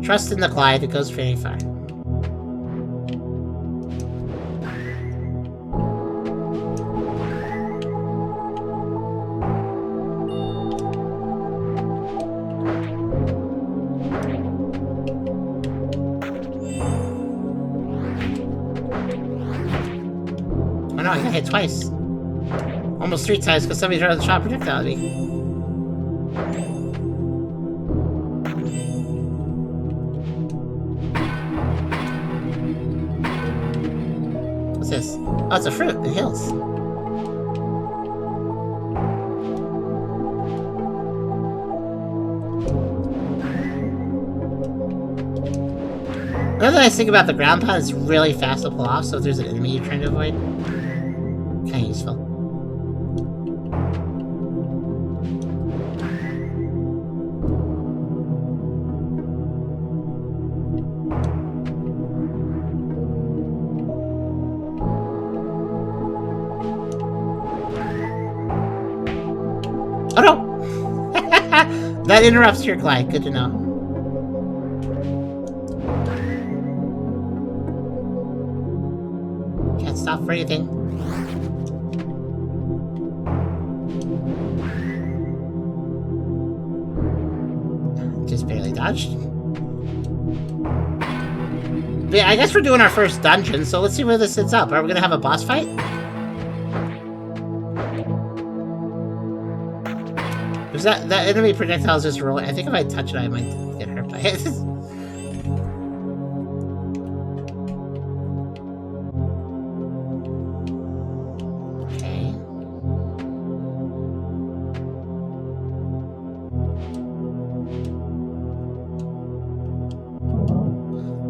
S1: Trust in the glide, it goes very far. I got hit twice. Almost 3 times because somebody tried to shot projectile at me. What's this? Oh, it's a fruit. It heals. Another nice thing about the ground pound is really fast to pull off, so if there's an enemy you're trying to avoid, kind of useful. Oh no! That interrupts your glide, good to know. Can't stop for anything. Just barely dodged. But yeah, I guess we're doing our first dungeon, so let's see where this ends up. Are we gonna have a boss fight? Because that enemy projectile is just rolling. I think if I touch it, I might get hurt by it. Okay.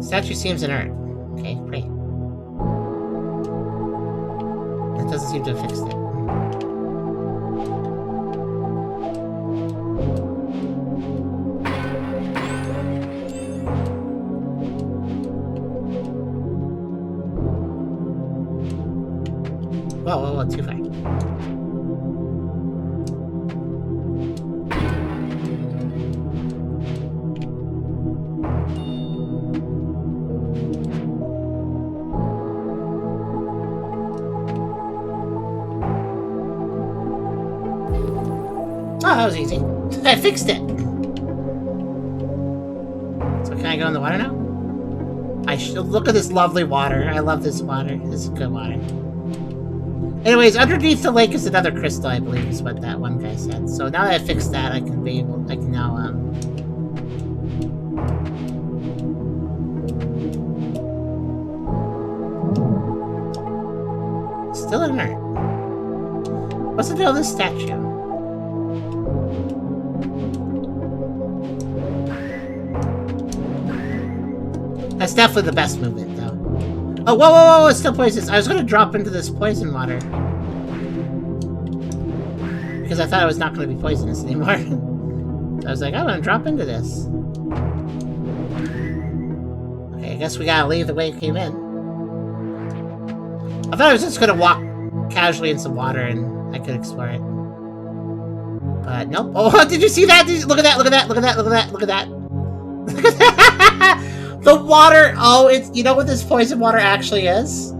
S1: Statue seems inert. Okay, great. That doesn't seem to have fixed it. Whoa, too far. Oh, that was easy. I fixed it! So can I go in the water now? I should look at this lovely water. I love this water. This is good water. Anyways, underneath the lake is another crystal, I believe, is what that one guy said. So now that I fixed that, I can now, Still inert. What's the deal with this statue? That's definitely the best movement, though. Oh, whoa, it's still poisonous. I was gonna drop into this poison water. Because I thought it was not gonna be poisonous anymore. So I was like, I'm gonna drop into this. Okay, I guess we gotta leave the way it came in. I thought I was just gonna walk casually in some water and I could explore it. But nope. Oh, did you see that? Look at that, look at that, look at that, look at that, look at that. Look at that! The water, oh, it's, you know what this poison water actually is?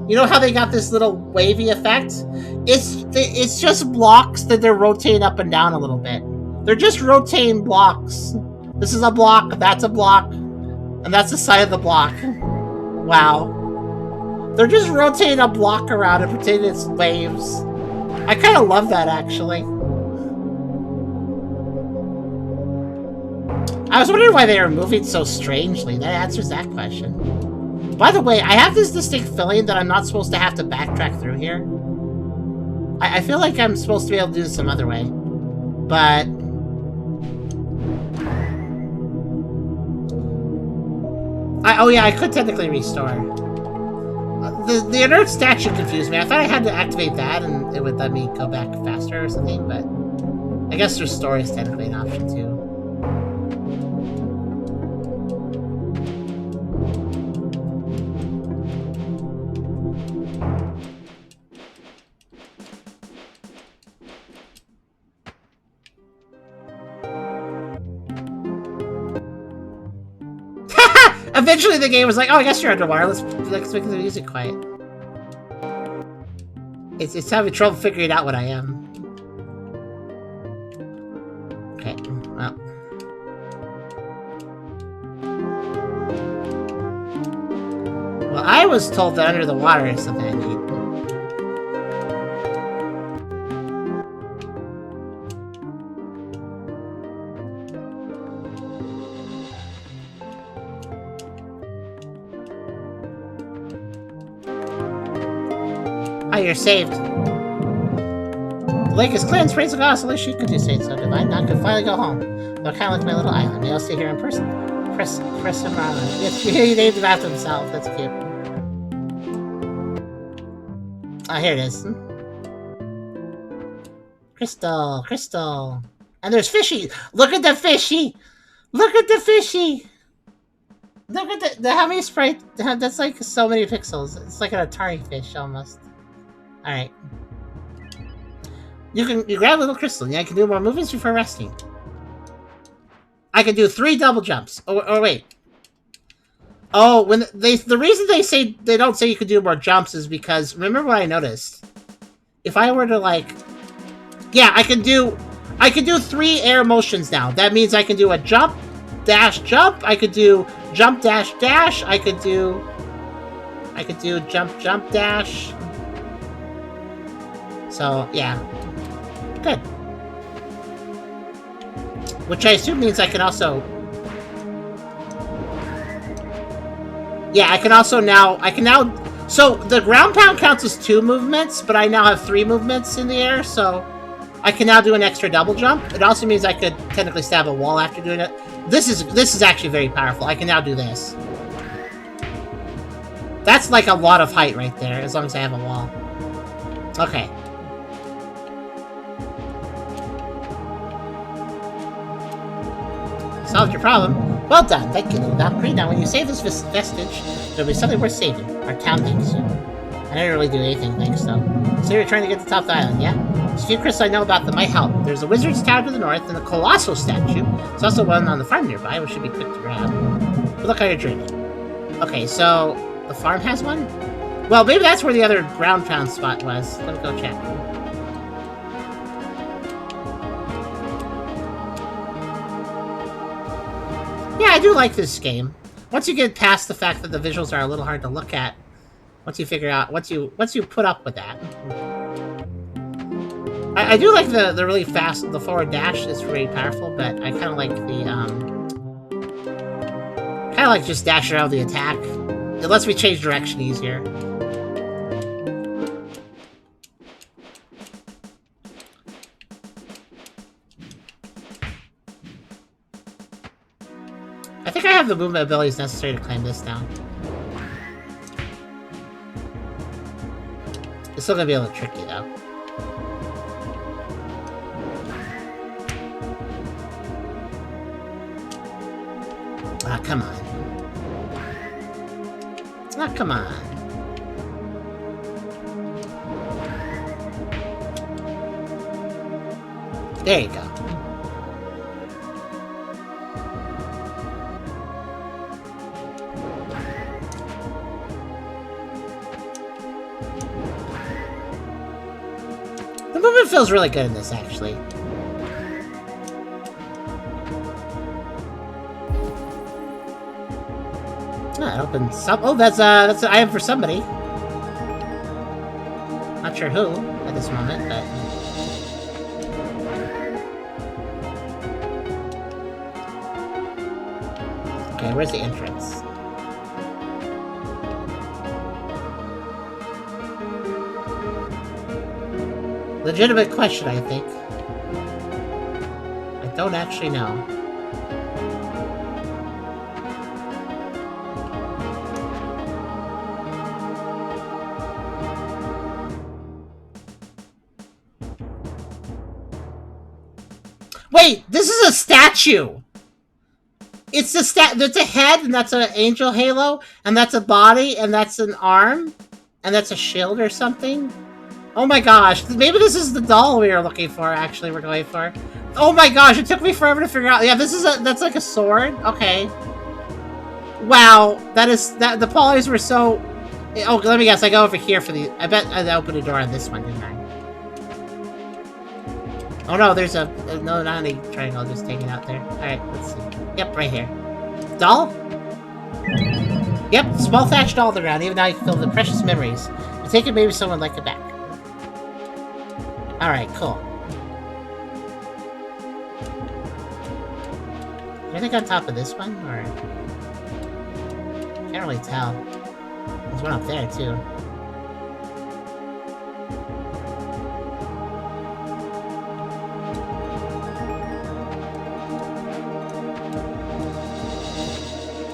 S1: You know how they got this little wavy effect? It's just blocks that they're rotating up and down a little bit. They're just rotating blocks. This is a block, that's a block, and that's the side of the block. Wow. They're just rotating a block around and pretending it's waves. I kind of love that, actually. I was wondering why they were moving so strangely. That answers that question. By the way, I have this distinct feeling that I'm not supposed to have to backtrack through here. I feel like I'm supposed to be able to do this some other way. But... oh yeah, I could technically restore. The inert statue confused me. I thought I had to activate that and it would let me go back faster or something, but... I guess restore is technically an option too. Eventually the game was like, oh, I guess you're underwater. Let's make the music quiet. It's having trouble figuring out what I am. Okay, well. Well, I was told that under the water is something I need. Oh, you're saved. The lake is cleansed, praise the gods, at least you could do say so divine. Now I can finally go home. Though kind of like my little island. Maybe I'll stay here in person. Press him around. Yes, he named him after himself. That's cute. Oh, here it is. Crystal. And there's fishy. Look at the fishy. Look at the fishy. Look at the how many sprite. That's like so many pixels. It's like an Atari fish almost. Alright. You grab a little crystal. Yeah, I can do more movements before resting. I can do 3 double jumps. Or wait. Oh, the reason they don't say you can do more jumps is because remember what I noticed. If I were to like, yeah, I can do 3 air motions now. That means I can do a jump, dash, jump. I could do jump, dash, dash. I could do jump, jump, dash. So, yeah. Good. Which I assume means I can also... Yeah, I can now... So, the ground pound counts as 2 movements, but I now have 3 movements in the air, so... I can now do an extra double jump. It also means I could technically stab a wall after doing it. This is actually very powerful. I can now do this. That's like a lot of height right there, as long as I have a wall. Okay. Solved your problem. Well done. Thank you, little Valkyrie. Now, when you save this vestige, there'll be something worth saving. Our town thanks you. I didn't really do anything, thanks, though. So you're trying to get to the top of the island, yeah? There's a few crystals I know about that might help. There's a wizard's tower to the north and a colossal statue. There's also one on the farm nearby, which should be quick to grab. But look how you're dreaming. Okay, so the farm has one? Well, maybe that's where the other ground pound spot was. Let me go check. Yeah, I do like this game. Once you get past the fact that the visuals are a little hard to look at, once you figure out, once you put up with that. I do like the really fast, the forward dash is very powerful, but I kind of like the, just dash around the attack. It lets me change direction easier. I think I have the movement abilities necessary to climb this down. It's still gonna be a little tricky, though. Ah, come on. Ah, come on. There you go. The movement feels really good in this, actually. Ah, it opens up. Oh, that's an item for somebody. Not sure who at this moment, but. Okay, where's the entrance? Legitimate question, I think. I don't actually know. Wait, this is a statue! It's a that's a head, and that's an angel halo, and that's a body, and that's an arm, and that's a shield or something? Oh my gosh, maybe this is the doll we were looking for, actually, we're going for. Oh my gosh, it took me forever to figure out. Yeah, that's like a sword? Okay. Wow, the polys were so... Oh, let me guess, I go over here for the... I bet I opened a door on this one, didn't I? Oh no, there's a... No, not any triangle, just take it out there. Alright, let's see. Yep, right here. Doll? Yep, small thatched doll on the ground, even now you can feel the precious memories. You take it, maybe someone would like it back. Alright, cool. Anything on top of this one, or... Can't really tell. There's one up there, too.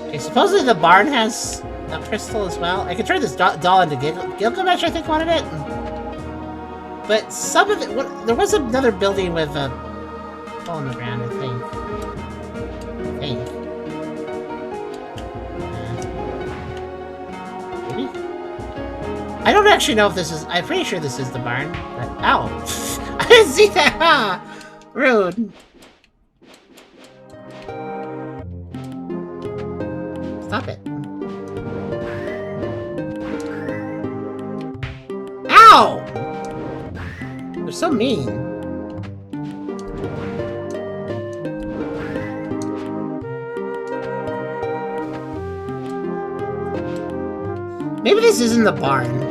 S1: Okay, supposedly the barn has a crystal as well. I could turn this doll into Gilgamesh, I think, wanted it. But some of it... there was another building with a hole in the ground, I think. Maybe? I don't actually know if this is... I'm pretty sure this is the barn, but... Ow! I didn't see that! Ah! Rude. Stop it. Ow! They're so mean. Maybe this isn't the barn.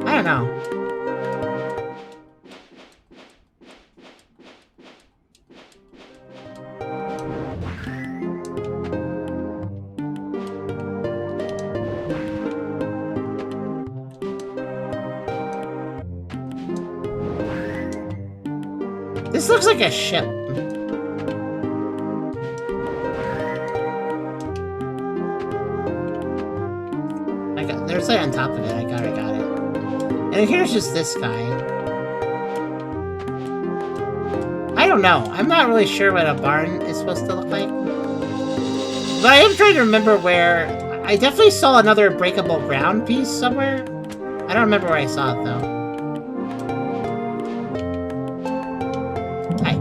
S1: I don't know. This looks like a ship. There's like on top of it. I got it. And here's just this guy. I don't know. I'm not really sure what a barn is supposed to look like. But I am trying to remember where... I definitely saw another breakable ground piece somewhere. I don't remember where I saw it, though. Hi.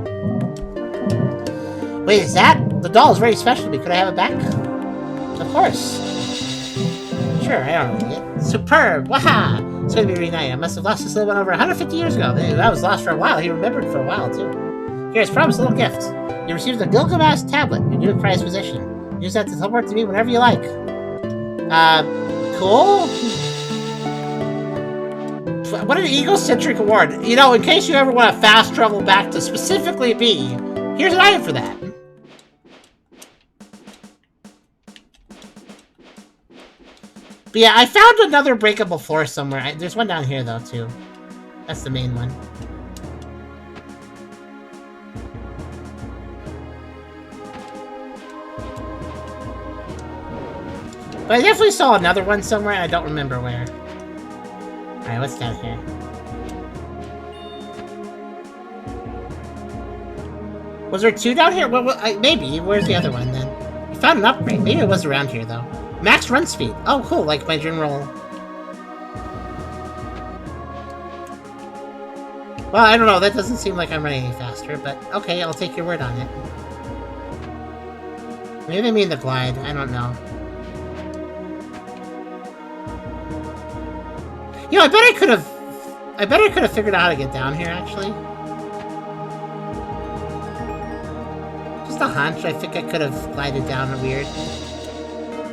S1: Wait, is that? The doll is very special to me. Could I have it back? Of course. Sure, I don't know. Superb! Waha! It's gonna be reunited. I must have lost this little one over 150 years ago. That was lost for a while. He remembered for a while, too. Here, as promised, a little gift. You received the Gilgamesh tablet, your new prized possession. Use that to teleport to me whenever you like. Cool? What an egocentric award. You know, in case you ever want to fast travel back to specifically me, here's an item for that. But yeah, I found another breakable floor somewhere. There's one down here, though, too. That's the main one. But I definitely saw another one somewhere, and I don't remember where. Alright, what's down here? Was there two down here? Well, maybe. Where's the other one, then? We found an upgrade. Maybe it was around here, though. Max run speed. Oh, cool. Like my general... Well, I don't know. That doesn't seem like I'm running any faster, but okay, I'll take your word on it. Maybe they mean the glide. I don't know. You know, I bet I could have figured out how to get down here, actually. Just a hunch. I think I could have glided down a weird...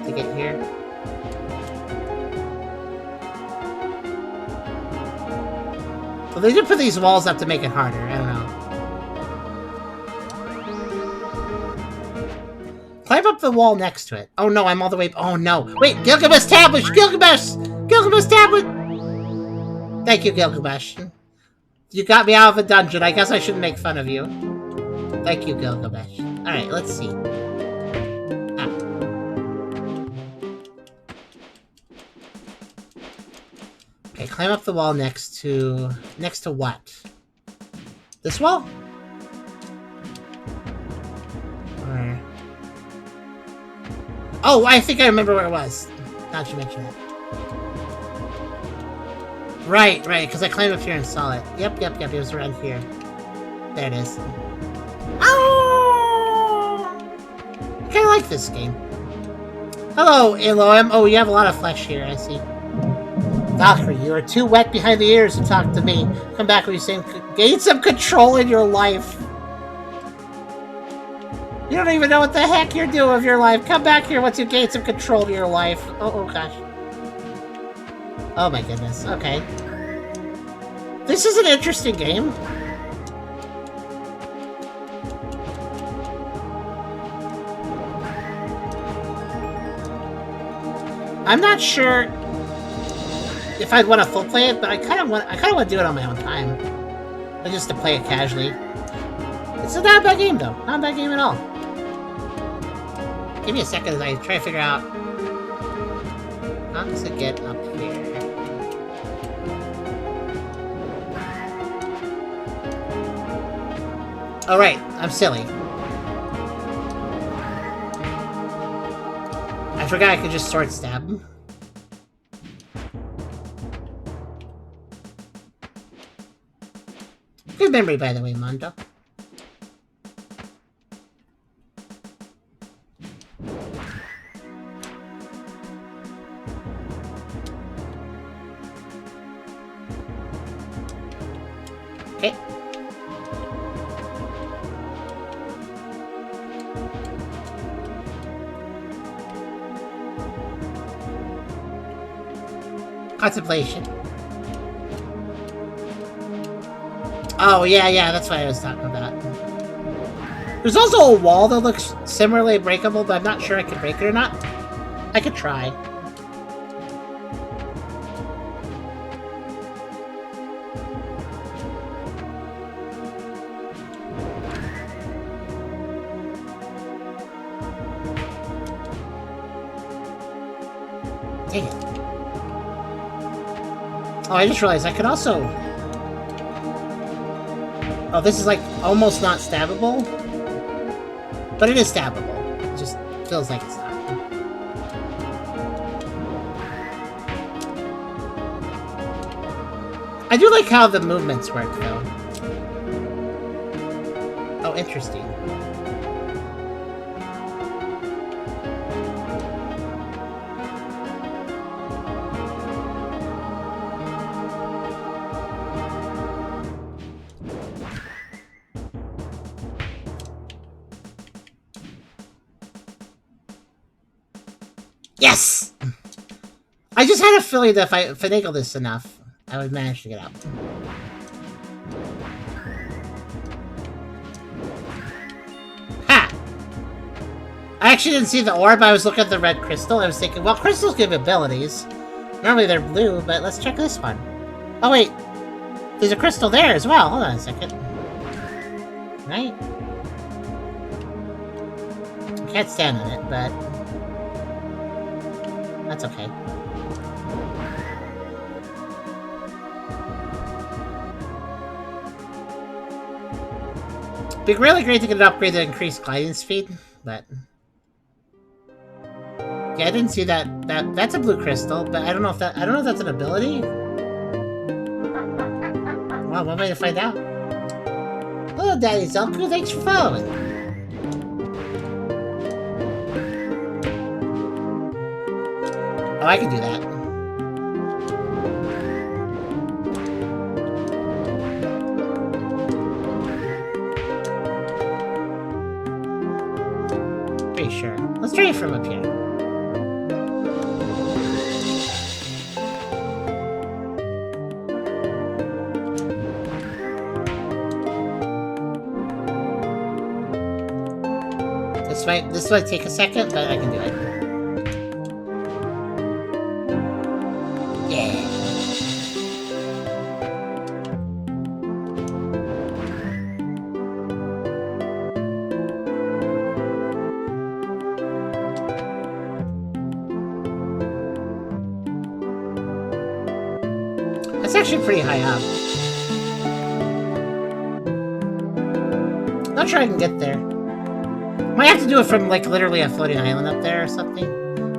S1: to get here. Well, they did put these walls up to make it harder. I don't know. Climb up the wall next to it. Oh no, I'm all the way... Oh no. Wait, Gilgamesh tablet! Gilgamesh! Gilgamesh tablet! Thank you, Gilgamesh. You got me out of a dungeon. I guess I shouldn't make fun of you. Thank you, Gilgamesh. Alright, let's see. Ah. Okay, climb up the wall next to... Next to what? This wall? Or... Oh, I think I remember where it was. Now that you mention it. Right, because I climbed up here and saw it. Yep, it was around here. There it is. Oh! I kinda like this game. Hello, Elohim. Oh, you have a lot of flesh here, I see. Valkyrie, you are too wet behind the ears to talk to me. Come back when you say gain some control in your life. You don't even know what the heck you're doing with your life. Come back here once you gain some control of your life. Oh gosh. Oh my goodness. Okay. This is an interesting game. I'm not sure if I'd want to full play it, but I kind of want to do it on my own time. Like just to play it casually. It's not a bad game though. Not a bad game at all. Give me a second as I try to figure out how to get up here. Oh right, I'm silly. I forgot I could just sword stab him. Good memory, by the way, Mondo. Okay. Contemplation. Oh, yeah, that's what I was talking about. There's also a wall that looks similarly breakable, but I'm not sure I can break it or not. I could try. Dang it. Oh, I just realized I could also... Oh, this is like almost not stabbable. But it is stabbable. It just feels like it's not. I do like how the movements work, though. Oh, interesting. Yes! I just had a feeling that if I finagle this enough, I would manage to get out. Ha! I actually didn't see the orb, I was looking at the red crystal. I was thinking, well, crystals give abilities. Normally they're blue, but let's check this one. Oh wait, there's a crystal there as well. Hold on a second. Right? I can't stand on it, but... that's okay. It'd be really great to get an upgrade to increase gliding speed, but... yeah, I didn't see that. That's a blue crystal, but I don't know if that's an ability. Wow, one way to find out. Hello, Daddy Zelku, thanks for following. Oh, I can do that. Pretty sure. Let's try it from up here. This This might take a second, but I can do it. Yeah. That's actually pretty high up. Not sure I can get there. Might have to do it from, like, literally a floating island up there or something.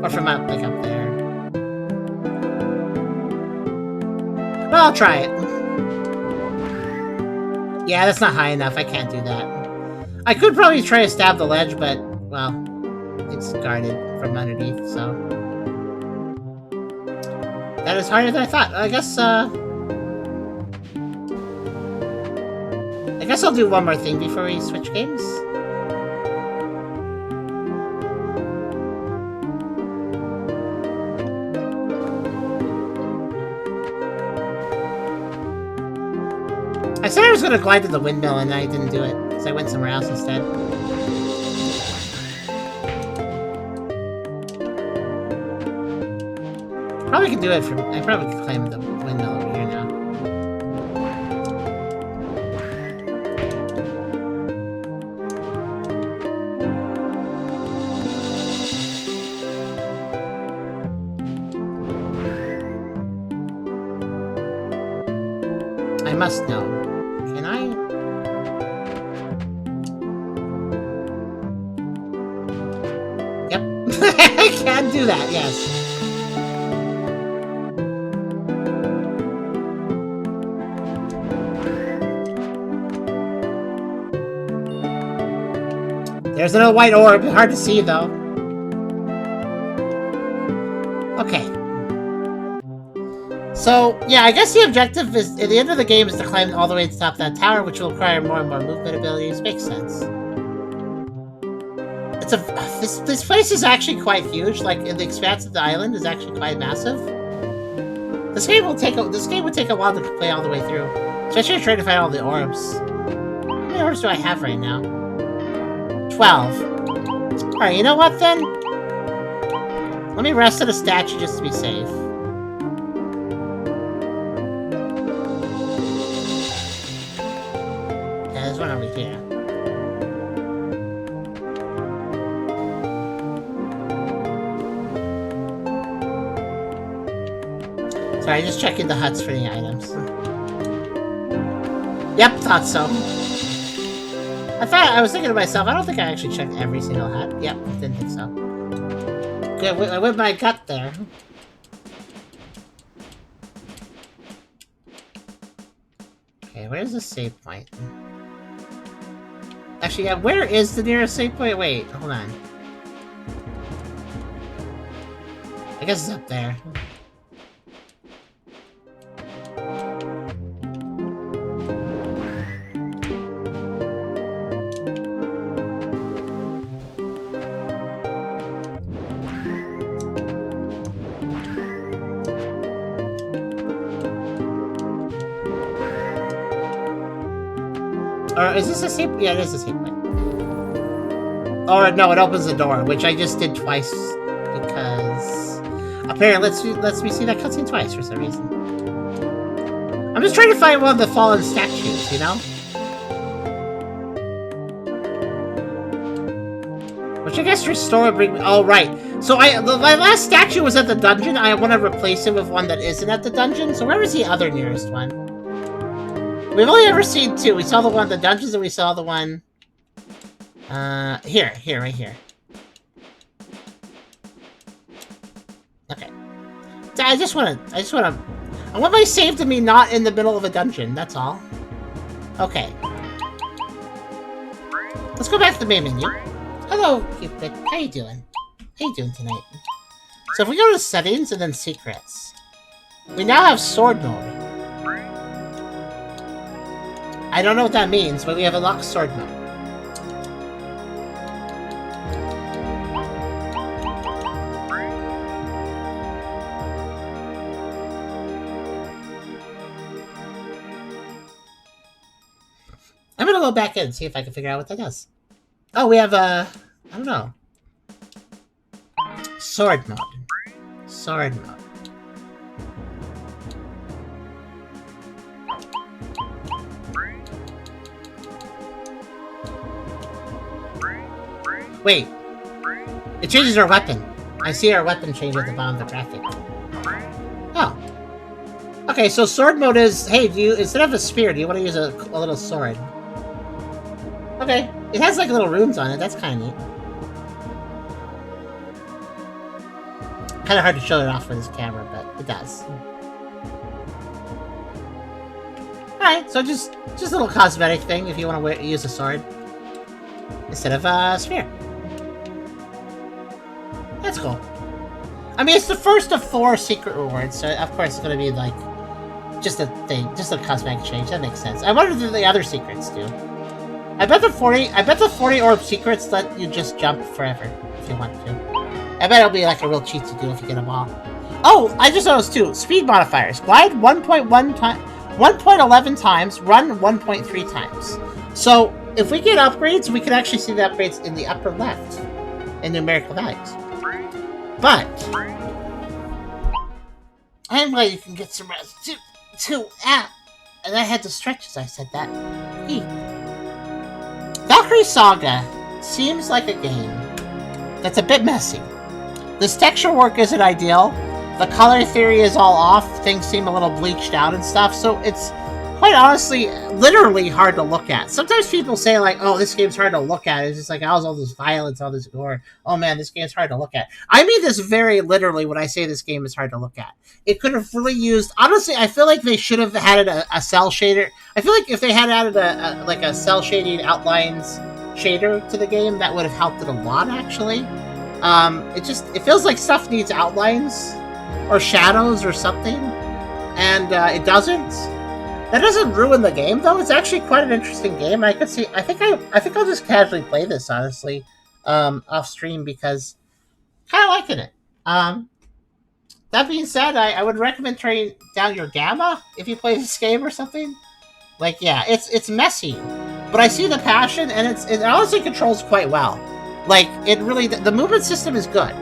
S1: Or from up, like, up there. Well, I'll try it. Yeah, that's not high enough. I can't do that. I could probably try to stab the ledge, but, well, it's guarded from underneath, so... That is harder than I thought. I guess I'll do one more thing before we switch games. I said I was going to glide to the windmill, and I didn't do it, because I went somewhere else instead. Probably can do it from... I probably could climb the windmill over here now. I must know. Can I? Yep. I can do that, yes. There's another white orb. Hard to see, though. Okay. So, yeah, I guess the objective is, at the end of the game, is to climb all the way to the top of that tower, which will require more and more movement abilities. Makes sense. It's a... This place is actually quite huge. Like, in the expanse of the island is actually quite massive. This game would take a while to play all the way through. Especially trying to find all the orbs. How many orbs do I have right now? 12. Alright, you know what, then? Let me rest at a statue just to be safe. Yeah, there's one over here. Sorry, just checking the huts for the items. Yep, thought so. I was thinking to myself, I don't think I actually checked every single hut. Yep, didn't think so. Good, I went my gut there. Okay, where's the save point? Actually, yeah, where is the nearest save point? Wait, hold on. I guess it's up there. Or is this a safe? Yeah, it is a safe point. Or no, it opens the door, which I just did twice because apparently lets me see that cutscene twice for some reason. I'm just trying to find one of the fallen statues, you know? Which I guess restore would bring me. Oh right. So my last statue was at the dungeon. I want to replace it with one that isn't at the dungeon. So where was the other nearest one? We've only ever seen two. We saw the one in the dungeons, and we saw the one... here, right here. Okay. So I want my save to be not in the middle of a dungeon, that's all. Okay. Let's go back to the main menu. Hello, Cupid. How you doing? How you doing tonight? So if we go to settings and then secrets, we now have sword mode. I don't know what that means, but we have unlocked sword mode. I'm gonna go back in and see if I can figure out what that does. Oh, we have I don't know. Sword mode. Sword mode. Wait. It changes our weapon. I see our weapon change at the bottom of the graphic. Oh. Okay, so sword mode is, hey, do you, instead of a spear, do you want to use a little sword? Okay. It has like little runes on it. That's kind of neat. Kind of hard to show it off with this camera, but it does. Alright, so just a little cosmetic thing if you want to use a sword instead of a spear. That's cool. I mean, it's the first of 4 secret rewards, so of course it's going to be like just a thing, just a cosmetic change. That makes sense. I wonder if the other secrets do. I bet the 40 orb secrets let you just jump forever if you want to. I bet it'll be like a real cheat to do if you get them all. Oh, I just noticed too. Speed modifiers. Glide 1.11 times, run 1.3 times. So if we get upgrades, we can actually see the upgrades in the upper left in numerical values. But I'm glad you can get some rest too. And I had to stretch as I said that. Valkyrie Saga seems like a game that's a bit messy. This texture work isn't ideal. The color theory is all off. Things seem a little bleached out and stuff. So it's quite honestly, literally hard to look at. Sometimes people say like, oh, this game's hard to look at. It's just like, how's all this violence, all this gore? Oh man, this game's hard to look at. I mean this very literally when I say this game is hard to look at. It could have really used, honestly, I feel like they should have added a cell shader. I feel like if they had added a cell shading outlines shader to the game, that would have helped it a lot, actually. It feels like stuff needs outlines or shadows or something, and it doesn't. That doesn't ruin the game, though. It's actually quite an interesting game. I could see. I think I'll just casually play this, honestly, off stream because kind of liking it. That being said, I would recommend turning down your gamma if you play this game or something. Like, yeah, it's messy, but I see the passion, and it honestly controls quite well. Like, it really, the movement system is good.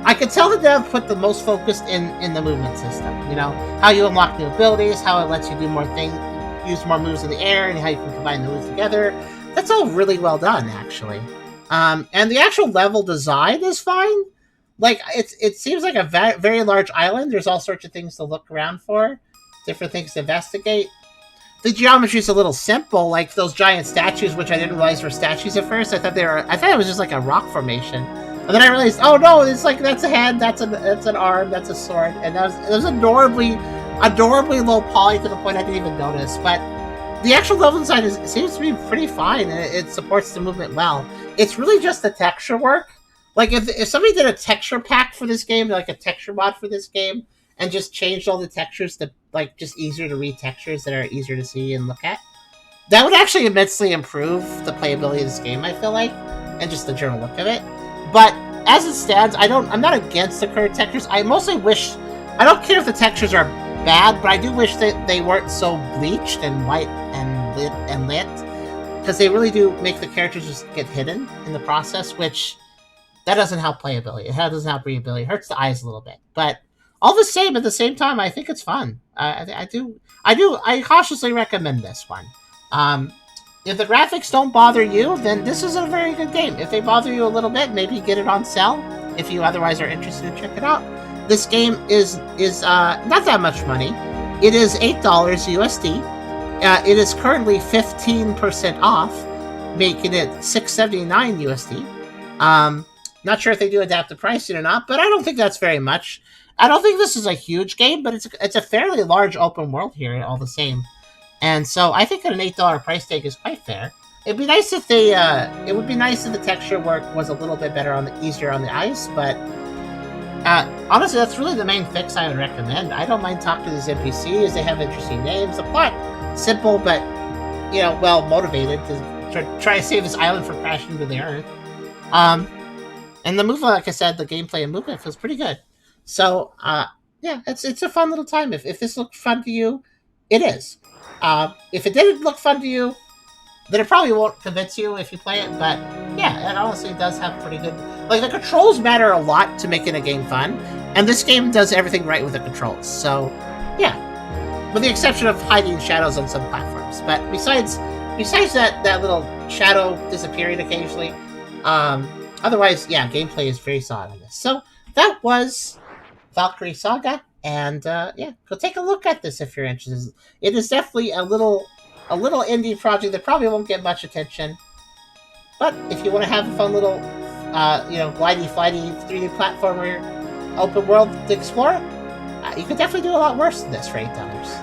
S1: I could tell the dev put the most focus in the movement system. You know, how you unlock new abilities, how it lets you do more things, use more moves in the air, and how you can combine the moves together. That's all really well done, actually. And the actual level design is fine. Like, it seems like a very large island. There's all sorts of things to look around for, different things to investigate. The geometry is a little simple, like those giant statues, which I didn't realize were statues at first. I thought it was just like a rock formation. And then I realized, oh no, it's like that's a head, that's an arm, that's a sword, and it was adorably low poly to the point I didn't even notice. But the actual level design seems to be pretty fine, and it supports the movement well. It's really just the texture work. Like if somebody did a texture pack for this game, like a texture mod for this game, and just changed all the textures to like just easier to read textures that are easier to see and look at, that would actually immensely improve the playability of this game, I feel like, and just the general look of it. But as it stands, I'm not against the current textures. I mostly wish, I don't care if the textures are bad, but I do wish that they weren't so bleached and white and lit, because they really do make the characters just get hidden in the process, which that doesn't help playability. It doesn't help readability. It hurts the eyes a little bit, but all the same, at the same time, I think it's fun. I cautiously recommend this one. If the graphics don't bother you, then this is a very good game. If they bother you a little bit, maybe get it on sale if you otherwise are interested in check it out. This game is not that much money. It is $8 USD. It is currently 15% off, making it $6.79 USD. Not sure if they do adaptive pricing or not, but I don't think that's very much. I don't think this is a huge game, but it's a fairly large open world here all the same. And so I think an $8 price tag is quite fair. It'd be nice if they, it would be nice if the texture work was a little bit better easier on the ice, but honestly, that's really the main fix I would recommend. I don't mind talking to these NPCs. They have interesting names. The plot, simple, but, well motivated to try to save this island from crashing into the earth. And the movement, like I said, the gameplay and movement feels pretty good. So, yeah, it's a fun little time. If this looked fun to you, it is. If it didn't look fun to you, then it probably won't convince you if you play it, but yeah. yeah, it honestly does have pretty good... Like, the controls matter a lot to making a game fun, and this game does everything right with the controls, so, yeah. With the exception of hiding shadows on some platforms. But besides that little shadow disappearing occasionally, otherwise, yeah, gameplay is very solid on this. So, that was Valkyrie Saga, and, yeah, go take a look at this if you're interested. It is definitely a little indie project that probably won't get much attention, but if you want to have a fun little, glidey, flighty 3D platformer open world to explore, you could definitely do a lot worse than this for $8.